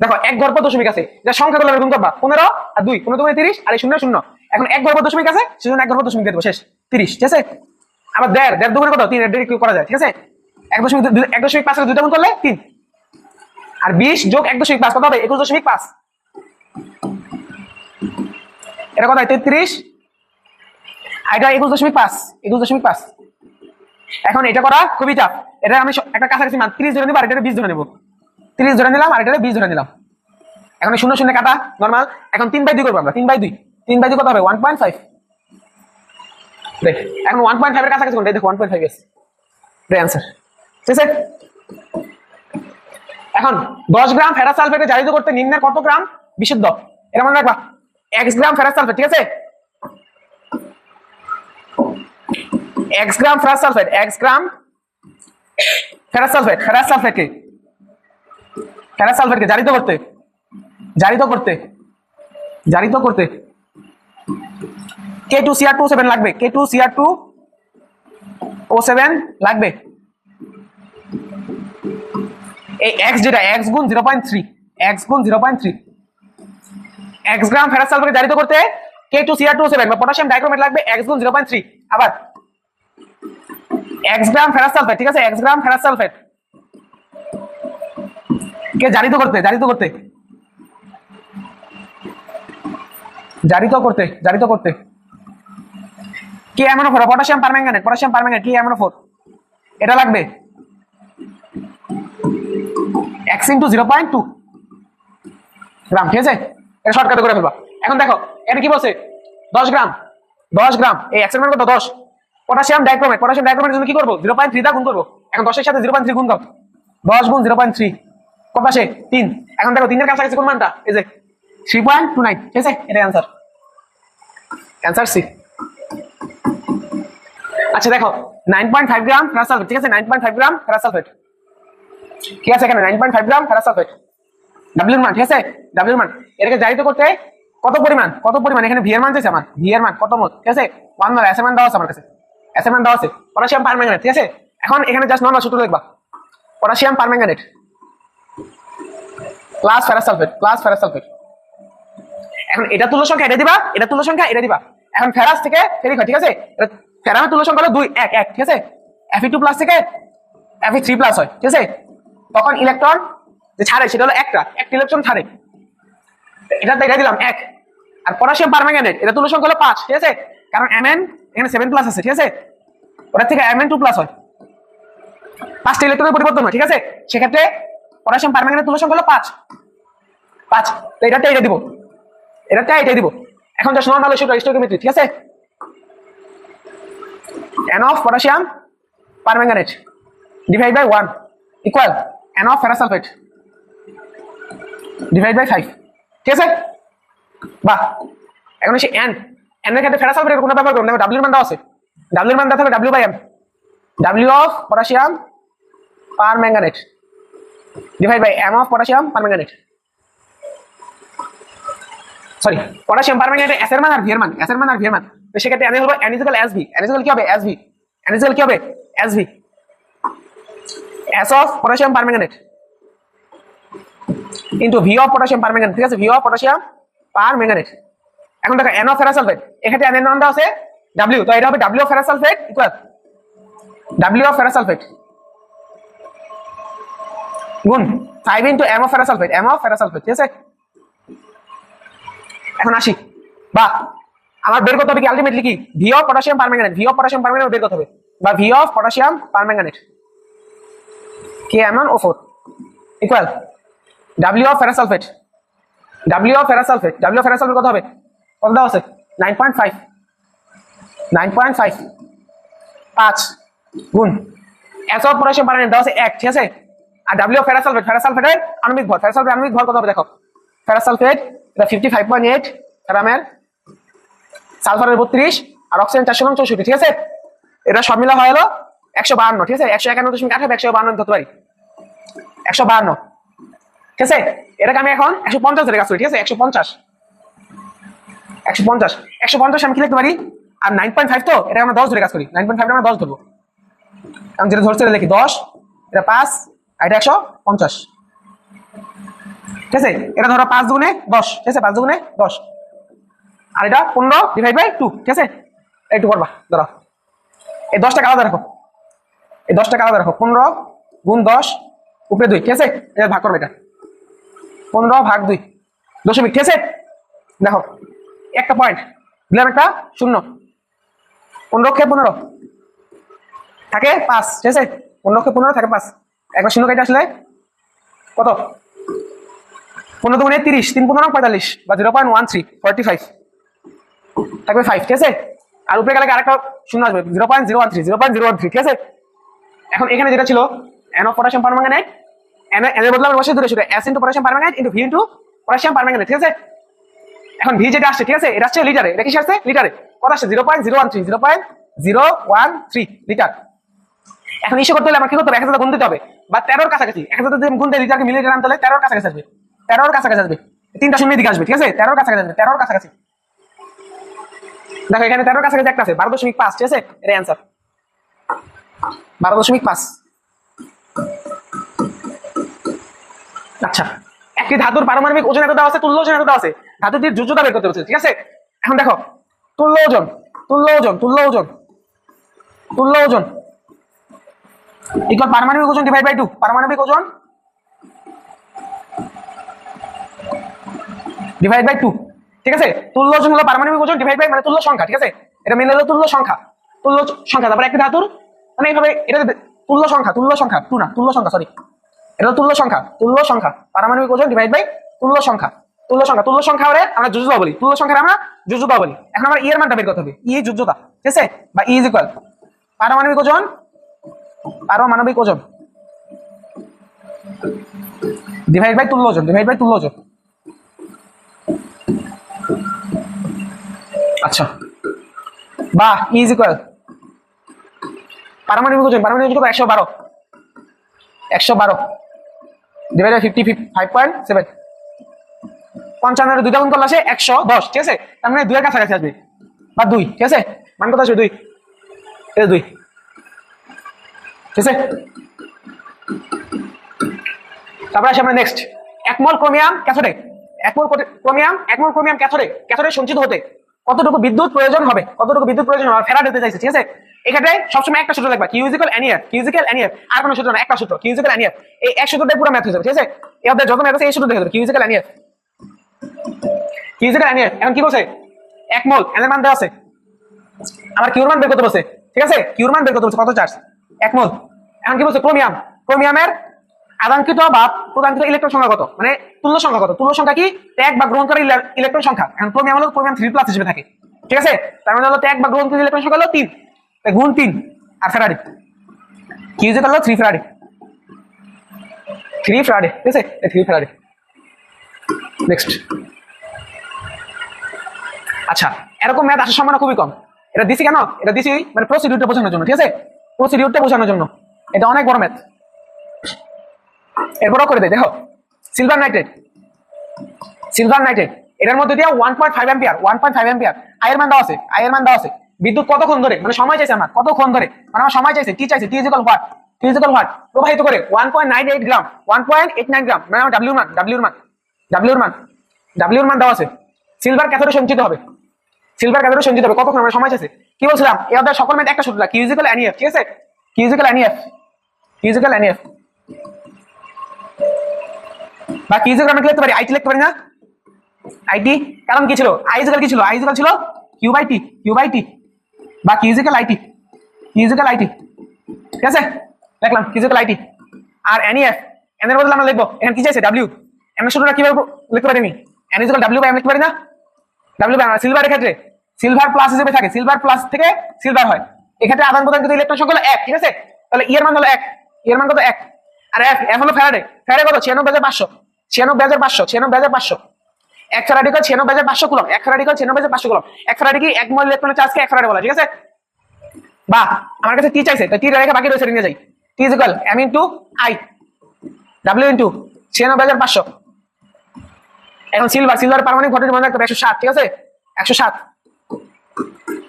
দেখো 1 ঘর পর দশমিক আছে, এটা সংখ্যা গুলো এরকম করবা 15 আর 2, 15 দুগুণে 30 আর এই শূন্য শূন্য। এখন 1 ঘর পর দশমিক আছে সেজন্য 1 ঘর পর দশমিক দিয়ে দেবো, শেষ 30, ঠিক আছে। আবার 1.5 দুগুণে কত 3, এটা কি করা যায়, ঠিক আছে। 1.5 এর দুইটা গুণ করলে 3 আর 20 যোগ 1.5 কত হবে 21.5, এটা কত হয় 33 আর এটা 21.5। এখন এটা করা খুবই টাফ, এটা আমি একটা কাছাকাছি মান 30 ধরে নিব আর এটা 20 ধরে নেব, 30 ধরে নিলাম আর এটা 20 ধরে নিলাম, এখন শূন্য শূন্য কাটা নর্মাল। এখন 3/2 করবো আমরা, 3/2 3/2 কত হবে 1.5। দেখ এখন 1.5 এর কাছাকাছি কোনটা, দেখো 1.5 এস অ্যান্সার, ঠিক আছে। এখন 10 গ্রাম ফেরাস সালফেটে জারিত করতে নিম্নের কত গ্রাম বিশুদ্ধ, এটা মনে রাখবা। x গ্রাম ফেরাস সালফেট, ঠিক আছে, x gram ferrous sulphate, x gram ferrous sulphate, ferrous সালফেটকে জারিত করতে K2Cr2O7 লাগবে, K2Cr2O7 লাগবে। এই x যেটা x গুণ 0.3, x গুণ 0.3, x গ্রাম ফেরাস সালফেটকে জারিত করতে K2Cr2O7 বা পটাশিয়াম ডাইক্রোমেট লাগবে x গুণ 0.3। আবার x গ্রাম ফেরাস সালফেট, ঠিক আছে, x গ্রাম ফেরাস সালফেট কে জারিত করতে K-MnO4 পটাশিয়াম পারম্যাঙ্গানেট K-MnO4 এটা লাগবে x * 0.2 গ্রাম, ঠিক আছে, এটা শর্টকাটে করে ফেলবা। এখন দেখো এটা কি বলছে 10 গ্রাম এই x এর মান কত 10, পটাশিয়াম ডাইক্রোমেটের জন্য কি করব 0.3 দা গুণ করব। এখন 10 এর সাথে 0.3 গুণ দাও, 10 গুণ 0.3 কত আসে 3। এখন দেখো 3 এর কাছাকাছি কোন মানটা, এই যে 3.29, ঠিক আছে, এটা অ্যানসার সি। আচ্ছা দেখো 9.5 গ্রাম ফেরাস সালফেট, ঠিক আছে, 9.5 গ্রাম ফেরাস সালফেট কি আছে এখানে, 9.5 গ্রাম ফেরাস সালফেট W এর মান, ঠিক আছে, W এর মান এটাকে জারিত করতে কত পরিমাণ এখানে V এর মান চাইছে আমার, V এর মান কত মোল, ঠিক আছে 1 মোল। S এর মান দেওয়া আছে আমার কাছে, S এর মান দেওয়া আছে পটাশিয়াম পারম্যাঙ্গানেট, ঠিক আছে। এখন এখানে জাস্ট নরমাল সূত্র লিখবা, potassium permanganate plus ferrous sulphate. এখন এটা তুল্য সংখ্যা এটা দিবা, এখন ফেরাস থেকে ফেরিক হয়, ঠিক আছে, ফেরামের তুল্য সংখ্যা হলো 2 1 ঠিক আছে, Fe2 প্লাস থেকে Fe3 প্লাস হয়, ঠিক আছে। তখন ইলেকট্রন যে ছাড়ে সেটা হলো একটা ইলেকট্রন ছাড়ে, এটা দিলাম 1। আর পটাশিয়াম পারম্যাঙ্গানেট এটা তুল্য সংখ্যা হলো 5, ঠিক আছে, কারণ Mn এখানে 7 প্লাস আছে, ঠিক আছে, ওটা থেকে Mn2 প্লাস হয়, 5টা ইলেকট্রনের পরিবর্তন হয়, ঠিক আছে। সেক্ষেত্রে পটাশিয়াম পারম্যাঙ্গানেট তুল্য সংখ্যা হলো 5, তো এটা দিব। এখন জাস্ট নরমাল স্টয়কিওমেট্রি, ঠিক আছে, N of potassium permanganate divide by 1 equal N of ferrous sulphate divide by 5, ঠিক আছে। বাহ, এখন এসে N এর ক্ষেত্রে ফেরাস সালফেটের কোনো ব্যবহার করুন, দেখো W এর মান দেওয়া আছে, W এর মান দেওয়া থাকবে W/M, W of potassium permanganate divide by M of potassium permanganate, sorry potassium permanganate S এর মান আর V এর মান, তো সেক্ষেত্রে N হলো N = SV, কি হবে SV, S of potassium permanganate into V of potassium permanganate, ঠিক আছে, V of পটাশিয়াম পারম্যাঙ্গানেট। এখন দেখো N of ফেরাস সালফেট, এখানে N এর মান দেওয়া আছে W, তো এটা হবে W of ferrous sulphate equal W of ferrous sulphate গুণ 5 into M of ferrous sulphate, ঠিক আছে। এখন আসি, বা আমার বের করতে হবে কি আলটিমেটলি কি V of পটাশিয়াম পারম্যাঙ্গানেট, বের করতে হবে, বা V of potassium permanganate K-MnO4 equal W of ferrous sulphate, কত হবে, কত দেওয়া আছে 9.5 5 গুণ S of পটাশিয়াম পারম্যাঙ্গানেট দেওয়া আছে 1, ঠিক আছে, আর W of ফেরাস সালফেটের আণবিক ভর, কত হবে দেখো, ফেরাস সালফেট এটা 55.8 গ্রামের, সালফারের 32 আর অক্সিজেন 464, ঠিক আছে, এটা সব মিলা হয় হলো 152, ঠিক আছে, 151.8 152 ধরতে পারি, 152, ঠিক আছে। এটাকে আমি এখন 150 ধরে কাজ করি, ঠিক আছে, 150 আমি কি লিখতে পারি, আর 9.5 তো এটা আমরা 10 ধরে কাজ করি, 9.5 আমরা 10 ধরবো, আমি যেটা ধরছি লিখি 10, এটা 5 আর এটা 150, ঠিক আছে। এটা ধরো 5 দুগুণে 10, ঠিক আছে, 5 দুগুণে 10, আর এটা 15 ডিভাইড বাই 2, ঠিক আছে, একটু করবা ধরো এই 10টাকে আলাদা রাখো, 15 গুণ 10 উপরে 2, ঠিক আছে, এটা ভাগ করবে, এটা 15 ভাগ 2 দশমিক, ঠিক আছে। দেখো একটা পয়েন্ট দিলাম, একটা শূন্য, 15 কে 15 থাকে 5, ঠিক আছে, 15 কে 15 থাকে 5, একবার শূন্য কেটে আসলে কত 15 দুগুণে 30, 3 15 45 বা 0.13 45 থাকবে 5, ঠিক আছে। আর উপরে গেলে আরেকটা শূন্য আসবে 0.013 ঠিক আছে। এখন এখানে যেটা ছিল n of potassium permanganate, n এর বদলে আমরা বসে দূরে শুধু s into potassium permanganate into v into potassium permanganate, ঠিক আছে। এখন v যেটা আসছে, ঠিক আছে, এটা আসছে লিটারে, এটা কি আসছে লিটারে, কত আসছে 0.013 লিটার। এখন ইস্যু করতে হলে আমার কি করতে হবে, 1000 গুণ দিতে হবে বা 13 এর কাছাকাছি, 1000 যদি গুণ দিই লিটারকে মিলিলিটার আনতে হলে 13 এর কাছাকাছি আসবে, 13 এর কাছাকাছি আসবে, তিনটা শূন্য দিকে আসবে, ঠিক আছে, 13 এর কাছাকাছি আসবে, 13 এর কাছাকাছি। দেখো এখানে 13 এর কাছাকাছি একটা আছে 12.5, ঠিক আছে, এটা অ্যানসার 12.5। আচ্ছা, একটি ধাতুর পারমাণবিক ওজন এত দেওয়া আছে, তুল্য ওজন এত দেওয়া আছে, ধাতুটির যোজ্যতা বের করতে বলছে, ঠিক আছে। এখন দেখো তুল্য ওজন ইকুয়াল পারমাণবিক ওজন ডিভাইড বাই 2, পারমাণবিক ওজন ডিভাইড বাই 2, ঠিক আছে। তুল্য ওজন হলো পারমাণবিক ওজন ডিভাইড বাই মানে তুল্য সংখ্যা, ঠিক আছে, এটা মেনে হলো তুল্য সংখ্যা, তারপর একটি ধাতুর মানে এইভাবে এটা তুল্য সংখ্যা 2 না, তুল্য সংখ্যা, সরি, এটা তুল্য সংখ্যা পারমাণবিক ওজন ডিভাইড বাই তুল্য সংখ্যা হলে আমরা যোজ্যতা বলি, তুল্য সংখ্যা আমরা যোজ্যতা বলি। এখন আমরা ই এর মানটা বের করতে হবে, ই যোজ্যতা, ঠিক আছে, বা ই ইজ ইকুয়াল পারমাণবিক ওজন ডিভাইড বাই তুল্য ওজন, আচ্ছা, বা ই ইজ ইকুয়াল পারমাণবিক ওজন কত 112 ডিভাইড বাই 55.7, 55 এর 2 গুণ করলে আসে 110, ঠিক আছে, তার মানে 2 এর কাছাকাছি আসবে বা 2, ঠিক আছে, মান কত আসবে 2, এটা 2, ঠিক আছে। তারপর আসি আমরা নেক্সট, 1 মোল ক্রোমিয়াম ক্যাথোডে, 1 মোল ক্রোমিয়াম ক্যাথোডে সঞ্চিত হতে কতটুকু বিদ্যুৎ প্রয়োজন হবে, ফ্যারাডেতে চাইছে, ঠিক আছে। এখানে সবসময় একটা সূত্র লিখবা, কিউ ইকুয়াল এনইএফ, আর কোনো সূত্র না, একটা সূত্র, কিউ ইকুয়াল এনইএফ, এই এক সূত্রটাই পুরো ম্যাথ হয়ে যাবে, ঠিক আছে। এদের যত ম্যাথ আছে এই সূত্র দেখে দেবে, কিউ ইকুয়াল এনইএফ। এখন কি বলছে 1 মোল এর মান দেওয়া আছে, আমার কিউর মান বের করতে বলছে, ঠিক আছে, কত চার্জ 1 মোল। এখন কি বলছে ক্রোমিয়ামের আদানকৃত বা প্রদানকৃত ইলেকট্রন সংখ্যা কত, মানে তুল্য সংখ্যা কি ত্যাগ বা গ্রহণ করা ইলেকট্রন সংখ্যা। এখন ক্রোমিয়াম 3+ হিসেবে থাকে, ঠিক আছে, তার মানে হলো ত্যাগ বা গ্রহণ করা ইলেকট্রন সংখ্যা হলো 3, গুণ 3 আর ফ্যারাডে, কি ইজ ইকুয়াল 3 ফ্যারাডে, ঠিক আছে, 3 ফ্যারাডে। নেক্সট, আচ্ছা, এরকম ম্যাথ আসার সম্ভাবনা খুবই কম। এটা দিছি কেন, এটা দিছি মানে প্রসিডিউরটা বোঝানোর জন্য, ঠিক আছে, এটা অনেক বড় ম্যাথ। এরপরও করে দেয়, দেখো সিলভার নাইট্রেট, এটার মধ্যে দিয়ে 1.5 অ্যাম্পিয়ার আয়ের মান দেওয়া আছে, বিদ্যুৎ কতক্ষণ ধরে, মানে সময় চাইছে আমার কতক্ষণ ধরে, মানে আমার সময় চাইছে টি ইজ ইকুয়াল হোয়াট প্রবাহিত করে 1.98 গ্রাম, 1.89 গ্রাম, মানে আমার ডাব্লিউর মান দেওয়া আছে। সিলভার ক্যাথোডে সঞ্চিত হবে কতক্ষণ, মানে সময় চাইছে। কি বলছিলাম, এদের সকল ম্যাথ একটা সূত্র, কিউ ইকুয়াল এনইএফ, ঠিক আছে, কিউ ইকুয়াল এনইএফ বা কিউ ইকুয়াল আমরা লিখতে পারি, আইটি লিখতে পারি না, আইটি, কারণ কি ছিল, আই ইকুয়াল ছিল কিউ বাই টি বা কিউ ইকুয়াল আইটি, ঠিক আছে, দেখলাম কিউ ইকুয়াল আইটি। আর এনইএফ, এন এর বদলে আমরা লিখবো এখানে কি চাইছে ডাব্লিউ, এন এর সূত্রটা কিভাবে লিখতে পারি আমি, N equal W by M লিখতে পারি না, ডাব্লিউ বাই সিলভারের ক্ষেত্রে সিলভার প্লাস হিসেবে থাকে, সিলভার প্লাস থেকে সিলভার হয়, এক্ষেত্রে আদান প্রদান কিন্তু ইলেকট্রন সংখ্যা হলো 1, ঠিক আছে, তাহলে ই এর মান হলো 1, কত 1, আর এফ হলো ফ্যারাডে কত 96,500 এক ফ্যারাডে কত 96,500 কুলম, এক ফ্যারাডে কি 1 মোল ইলেকট্রনের চার্জকে 1 ফ্যারাডে বলা, ঠিক আছে। বা আমার কাছে টি চাইছে, তাই টি রেখে বাকি রয়েছে নিয়ে যাই, T is equal M into I W into 96,500। এখন সিলভার পারমাণবিক ভর মনে রাখতে হবে 107, ঠিক আছে, 107।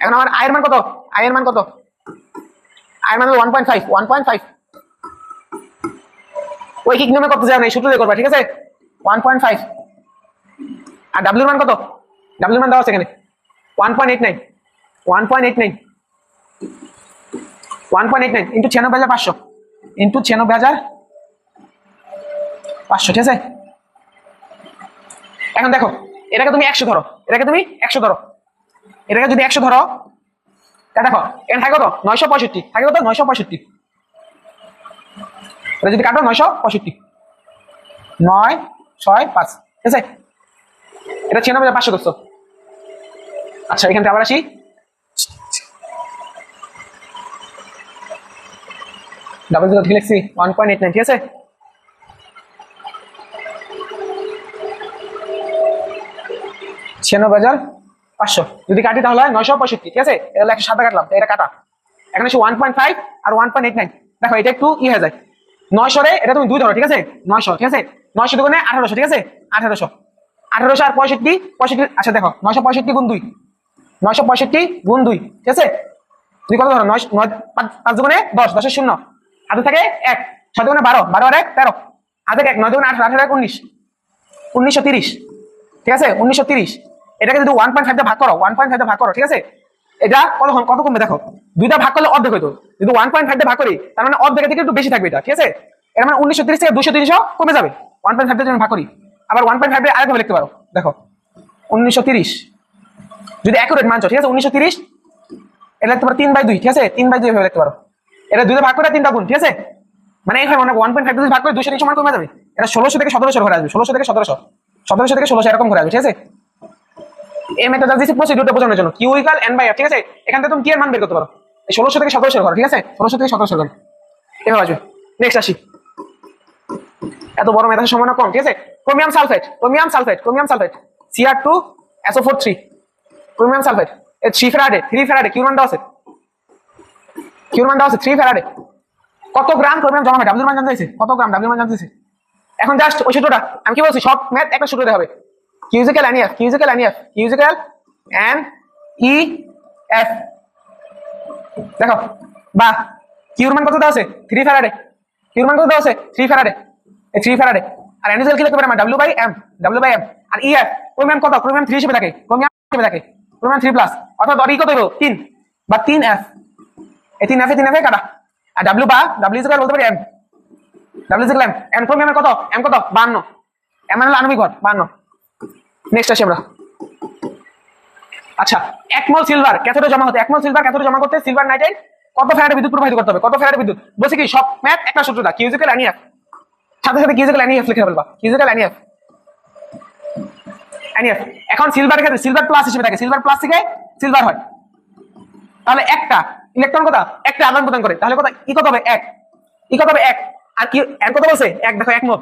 এখন আমার আয়ের মান কত, আয়ের মান হলো 1.5 ঐকিক নিয়মে করতে যাও না, এই সূত্র দিয়ে করবা, ঠিক আছে, 1.5। আর ডাব্লিউর মান কত, ডাব্লিউর মান দেওয়া আছে এখানে 1.89 ইন্টু 96,500 ঠিক আছে। এখন দেখো এটাকে তুমি 100 ধরো, এটাকে যদি 100 ধরো, দেখো এখানে থাকে কত 965, থাকে কত 965, এটা যদি কাটো 965, 9 6 5, ঠিক আছে, এটা 96,500 দোস্ত। আচ্ছা এখান থেকে আবার আসি, ডাবল জিরো ঠিক লিখছি 1.89, ঠিক আছে। ছিয়ানব্বই হাজার 500 যদি কাটি তাহলে হয় 965, ঠিক আছে। এটা 107 কাটলাম, এটা কাটা। এখানে 1.5 আর 1.89, দেখো এটা একটু হয়ে যায়। 900 রে এটা তুমি 2 ধরো, ঠিক আছে। 900, ঠিক আছে, 900 দুগুণে 1800, ঠিক আছে। 1800 আর 65, আচ্ছা দেখো 965 গুণ 2, 965 গুণ 2, ঠিক আছে। তুমি কত ধরো, 9 5 দুগুণে 10, 10 শূন্য, হাতে থাকে 1, 6 দুগুণে 12, 12 আর 1 13, হাতে 1, 9 দুগুণে 18, 18 19, 1930, ঠিক আছে। 1930 এটাকে যদি 1.5 দিয়ে ভাগ করো, 1.5 দিয়ে ভাগ করো, ঠিক আছে। এটা কত কমবে দেখো, 2টা ভাগ করলে অর্ধেক হইতো, যদি 1.5 দিয়ে ভাগ করি তার মানে অর্ধেকের থেকে একটু বেশি থাকবে এটা, ঠিক আছে। এর মানে 1930 থেকে 230 কমে যাবে 1.5 দিয়ে ভাগ করি। আবার 1.5 দিয়ে আরেকভাবে লিখতে পারো, দেখো 1930 যদি অ্যাকুরেট মানছো, ঠিক আছে। 1930 এটা লিখতে পারো 3/2, ঠিক আছে। 3/2 ভাবে লিখতে পারো, এটা 2 দিয়ে ভাগ করে 3টা গুণ, ঠিক আছে। মানে এখানে মনে 1.5 দিয়ে ভাগ করে 230 সমান কমে যাবে। এটা 1600 থেকে 1700 ঘরে আসবে, 1600 থেকে 1700, 1700 থেকে 1600 এরকম ঘরে আসবে, ঠিক আছে। এই মেথডটা দিয়েছি প্রসিডিউরটা বোঝানোর জন্য, Q equal N by F, ঠিক আছে। এখান থেকে তুমি কি এর মান বের করতে পারো, এই 1600 থেকে 1700 ঘর, ঠিক আছে। 1600 থেকে 1700 ঘর এভাবে আসবে। নেক্সট আসি, এত বড় মেথডের সময় কম, ঠিক আছে। Chromium sulphate, Cr2SO4 3, chromium sulphate 3 Faraday, কিউর মান দেওয়া আছে, 3 ফ্যারাডে। কত গ্রাম ক্রোমিয়াম জমা হয়, ডাব্লিউর মান জানতে চাইছে, কত গ্রাম ডাব্লিউর মান জানতে চাইছে। এখন জাস্ট ওই সূত্রটা আমি কি বলছি, সব ম্যাথ একটা সূত্র দিতে হবে, কিউজিক্যাল এনইএফ, দেখো বা কিউর মান কত দেওয়া আছে, 3 ফ্যারাডে, কিউর মান কত দেওয়া আছে, 3 ফ্যারাডে, এই 3 ফ্যারাডে। আর এনএসএল কি লিখতে পারি আমরা, W/M, আর ইএফ ক্রোমিয়াম কত, ক্রোমিয়াম 3 হিসেবে থাকে, ক্রোমিয়াম 3+, অর্থাৎ অর ই কত হলো 3 বা 3F, এই 3F কাটা। আর W ইজ বলতে পারি M, M ক্রোমিয়ামের কত, M কত 52, M মানে আণবিক ভর 52। নেক্সট আসি আমরা, আচ্ছা 1 মোল সিলভার ক্যাথোডে জমা হতে, 1 মোল সিলভার ক্যাথোডে জমা করতে সিলভার নাইট্রাইট কত ফ্যারাডে বিদ্যুৎ প্রবাহিত করতে হবে, কত ফ্যারাডে বিদ্যুৎ। বলছি কি সব ম্যাথ একটা সূত্রটা, কিউজিক্যাল এনইএফ, সাথে সাথে কিউজিক্যাল এনইএফ লিখে ফেলবা, কিউজিক্যাল এনইএফ। এখন সিলভারের ক্ষেত্রে সিলভার প্লাস হিসেবে থাকে, সিলভার প্লাস থেকে সিলভার হয়, তাহলে একটা ইলেকট্রন কত, একটা আদান প্রদান করে, তাহলে কত ই কত হবে 1, ই কত হবে 1, আর কি এর কত বলছে 1, দেখো 1 মোল,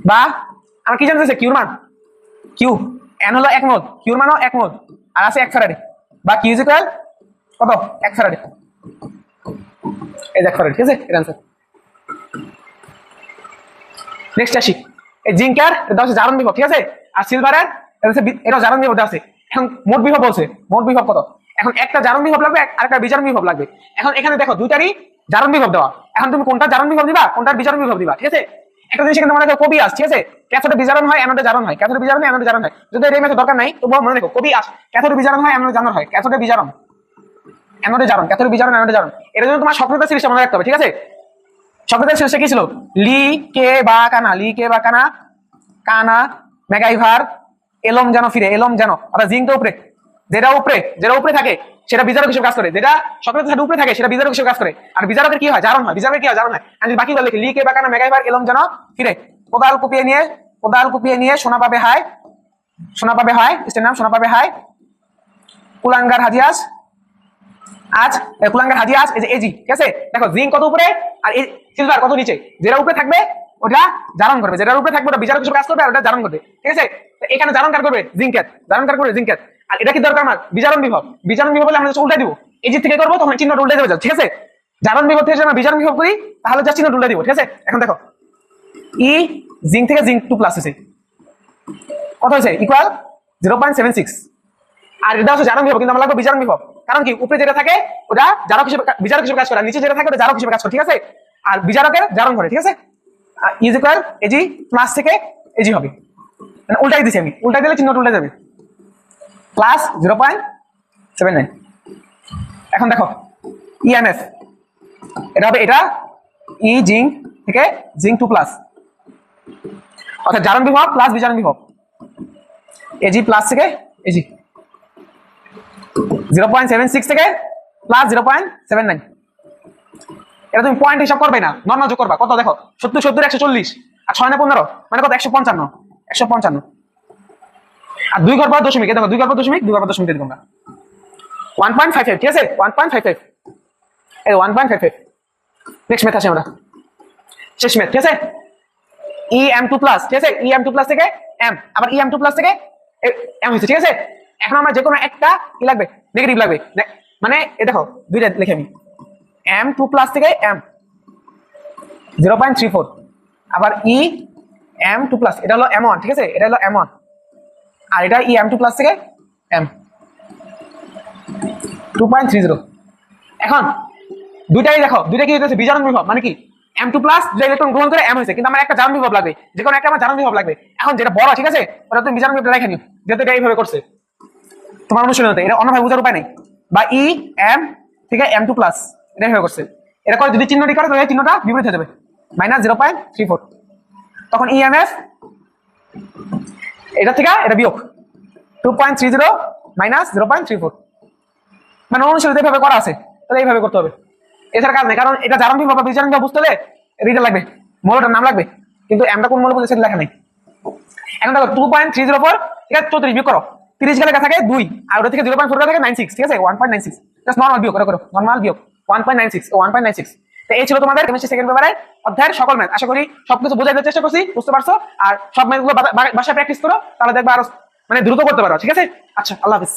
বা আমার কি জানতেছে কিউর মান, কিউ এন হলো 1 মোল, কিউর মানও 1 মোল, আর আছে 1 ফ্যারাডে, বা কিউ ইজ ইকুয়াল কত 1 ফ্যারাডে, এই 1 ফ্যারাডে, ঠিক আছে। এর आंसर। নেক্সট আসি, এই জিঙ্কের এটা হচ্ছে জারণ বিভব, ঠিক আছে। আর সিলভারের এটা জারণ বিভব দেওয়া আছে। এখন মোট বিভব বলছে, মোট বিভব কত। এখন একটা জারণ বিভব লাগবে আর একটা বিজারণ বিভব লাগবে। এখন এখানে দেখো দুইটারই জারণ বিভব দেওয়া, এখন তুমি কোনটা জারণ বিভব দিবা, কোনটার বিজারণ বিভব দিবা, ঠিক আছে। একটা জিনিস এখানে মনে রাখো, কবি আস, ঠিক আছে। ক্যাথোডে বিজারণ হয়, অ্যানোডে জারণ হয়, ক্যাথোডে বিজারণ হয়, অ্যানোডে জারণ হয়। যদি এই মেথড দরকার নাই তবুও মনে রাখো, কবি আস, ক্যাথোডে বিজারণ হয়, অ্যানোডে জারণ হয়, ক্যাথোডে বিজারণ, অ্যানোডে জারণ, ক্যাথোডে বিজারণ, অ্যানোডে জারণ। এর জন্য তোমার সক্রেটিস সিরিজটা মনে রাখতে হবে, ঠিক আছে। সক্রেটিস সিরিজটা কি ছিল, লি কে বা কানা, কানা মেগাইভার, এলম যেন ফিরে, এলম যেন, অর্থাৎ জিঙ্কের উপরে যেটা উপরে থাকে সেটা বিজারক হিসেবে কাজ করে, যেটা সক্রেটিসের উপরে থাকে সেটা বিজারক হিসেবে কাজ করে। আর বিজারকের কি হয়, জারণ হয়, বিজারকের কি হয়, জারণ হয়। আমি বাকিগুলো লিখি, লি কে বা কানা মেগাইভার, এলম যেন ফিরে, কোদাল কুপিয়ে নিয়ে সোনা পাবে হায়, স্টের নাম সোনা পাবে হায়, কুলাঙ্গার হাজিয়াস এই যে এজি, ঠিক আছে। দেখো জিঙ্ক কত উপরে আর সিলভার কত নিচে, যেটা উপরে থাকবে ওটা জারণ করবে, যেটার উপরে থাকবে ওটা বিজারক হিসেবে কাজ করবে, আর ওটা জারণ করবে, ঠিক আছে। এখানে জারণ কার করবে, জিঙ্কের, আর এটা কি দরকার আমার, বিজারণ বিভব হলে আমরা উল্টাই দিব, এজি থেকে করবো তখন চিহ্নটা উল্টে দেবে, ঠিক আছে। জারণ বিভব থেকে আমরা বিজারণ বিভব করি তাহলে যা চিহ্ন উল্টে দিব, ঠিক আছে। এখন দেখো ই জিঙ্ক থেকে জিঙ্ক 2 প্লাস হয়েছে, কত হয়েছে, ইকুয়াল 0.76। আর এটা হচ্ছে জারণ বিভব, কিন্তু আমরা লাগবে বিজারণ বিভব, কারণ কি উপরে যেটা থাকে ওটা বিজারক হিসেবে কাজ করে, নিচে যেটা থাকে ওটা জারক হিসেবে কাজ করে, ঠিক আছে। আর বিজারকের জারণ করে, ঠিক আছে। ইজ ইকুয়াল এজি প্লাস থেকে এজি হবে, মানে উল্টাই দিছি আমি, উল্টাই দিলে চিহ্নটা উল্টে যাবে, প্লাস 0.79। এখন দেখো ইএমএফ এটা হবে, এটা ই জিঙ্ক থেকে জিঙ্ক 2 প্লাস, অর্থাৎ জারণ বিভব প্লাস বিজারণ বিভব, এজি প্লাস থেকে এজি 0.76 থেকে প্লাস 0.79। এটা তুমি পয়েন্ট হিসাব করবে না, নর্মাল যোগ করবা, কত দেখো 70 140 আর 6 না 15 মানে কত 155, আর 2 ঘর পর দশমিক, এই দেখো 2 ঘর পর দশমিক, 2 ঘর পর দশমিক দিয়ে দিব আমরা 1.55, ঠিক আছে 1.55, এই 1.55। নেক্সট ম্যাথ আসে আমরা, শেষ ম্যাথ, ঠিক আছে em2 প্লাস, ঠিক আছে em2 প্লাস থেকে m, আবার em2 প্লাস থেকে m হয়েছে, ঠিক আছে। এখন আমরা যে কোনো একটা কি লাগবে, নেগেটিভ লাগবে, মানে এই দেখো দুইটা লিখে আমি m2 প্লাস থেকে m 0.34, আবার em2 প্লাস এটা হলো m1, ঠিক আছে এটা হলো m1, আর এটা em2 প্লাস থেকে m 2.30। এখন দুইটাই দেখো, দুইটা কি হইতেছে বিজারণ বিভব, মানে কি m2 প্লাস যে ইলেকট্রন গ্রহণ করে m হয়েছে, কিন্তু আমার একটা জারণ বিভব লাগবে, যে কোনো একটা আমার জারণ বিভব লাগবে। এখন যেটা বড়, ঠিক আছে ওটা তুমি বিজারণ বিভবটা রেখে নিও, যেহেতু এটা এইভাবে করছে তোমার অনুশীলনীতে, এটা অন্যভাবে বোঝার উপায় নেই। বা em থেকে m2 প্লাস এটা এইভাবে করছে, এটা করে যদি চিহ্নটি করে তাহলে চিহ্নটা বিপরীত হয়ে যাবে, -0.34, তখন emf এটা থেকে এটা বিয়োগ 2.30 -0.34, মানে অনুশীলনীতে এইভাবে করা আছে, তাহলে এইভাবে করতে হবে, এছাড়া কাজ নেই। কারণ এটা জারণ বিভব বা বিজারণ বিভব বুঝতে হলে রিডার লাগবে, মৌলটার নাম লাগবে, কিন্তু এমটা কোন মৌল বলেছে লেখা নেই। এখন দেখো 2.304, ঠিক আছে 34 বিয়োগ করো, 30 গেলে থাকে 2, আর ওটা থেকে 0.4 গেলে থাকে 96, ঠিক আছে 1.96, জাস্ট নরমাল বিয়োগ করো, নরমাল বিয়োগ 1.96, 1.96। তো এই ছিল তোমাদের কেমিস্ট্রি সেকেন্ড পেপারের অধ্যায়ের সকল ম্যাথ। আশা করি সবকিছু বোঝানোর চেষ্টা করছি, বুঝতে পারছো। আর সব ম্যাথগুলো বাসায় প্র্যাকটিস করো, তাহলে দেখবে আরো মানে দ্রুত করতে পারো, ঠিক আছে। আচ্ছা, আল্লাহ হাফেজ।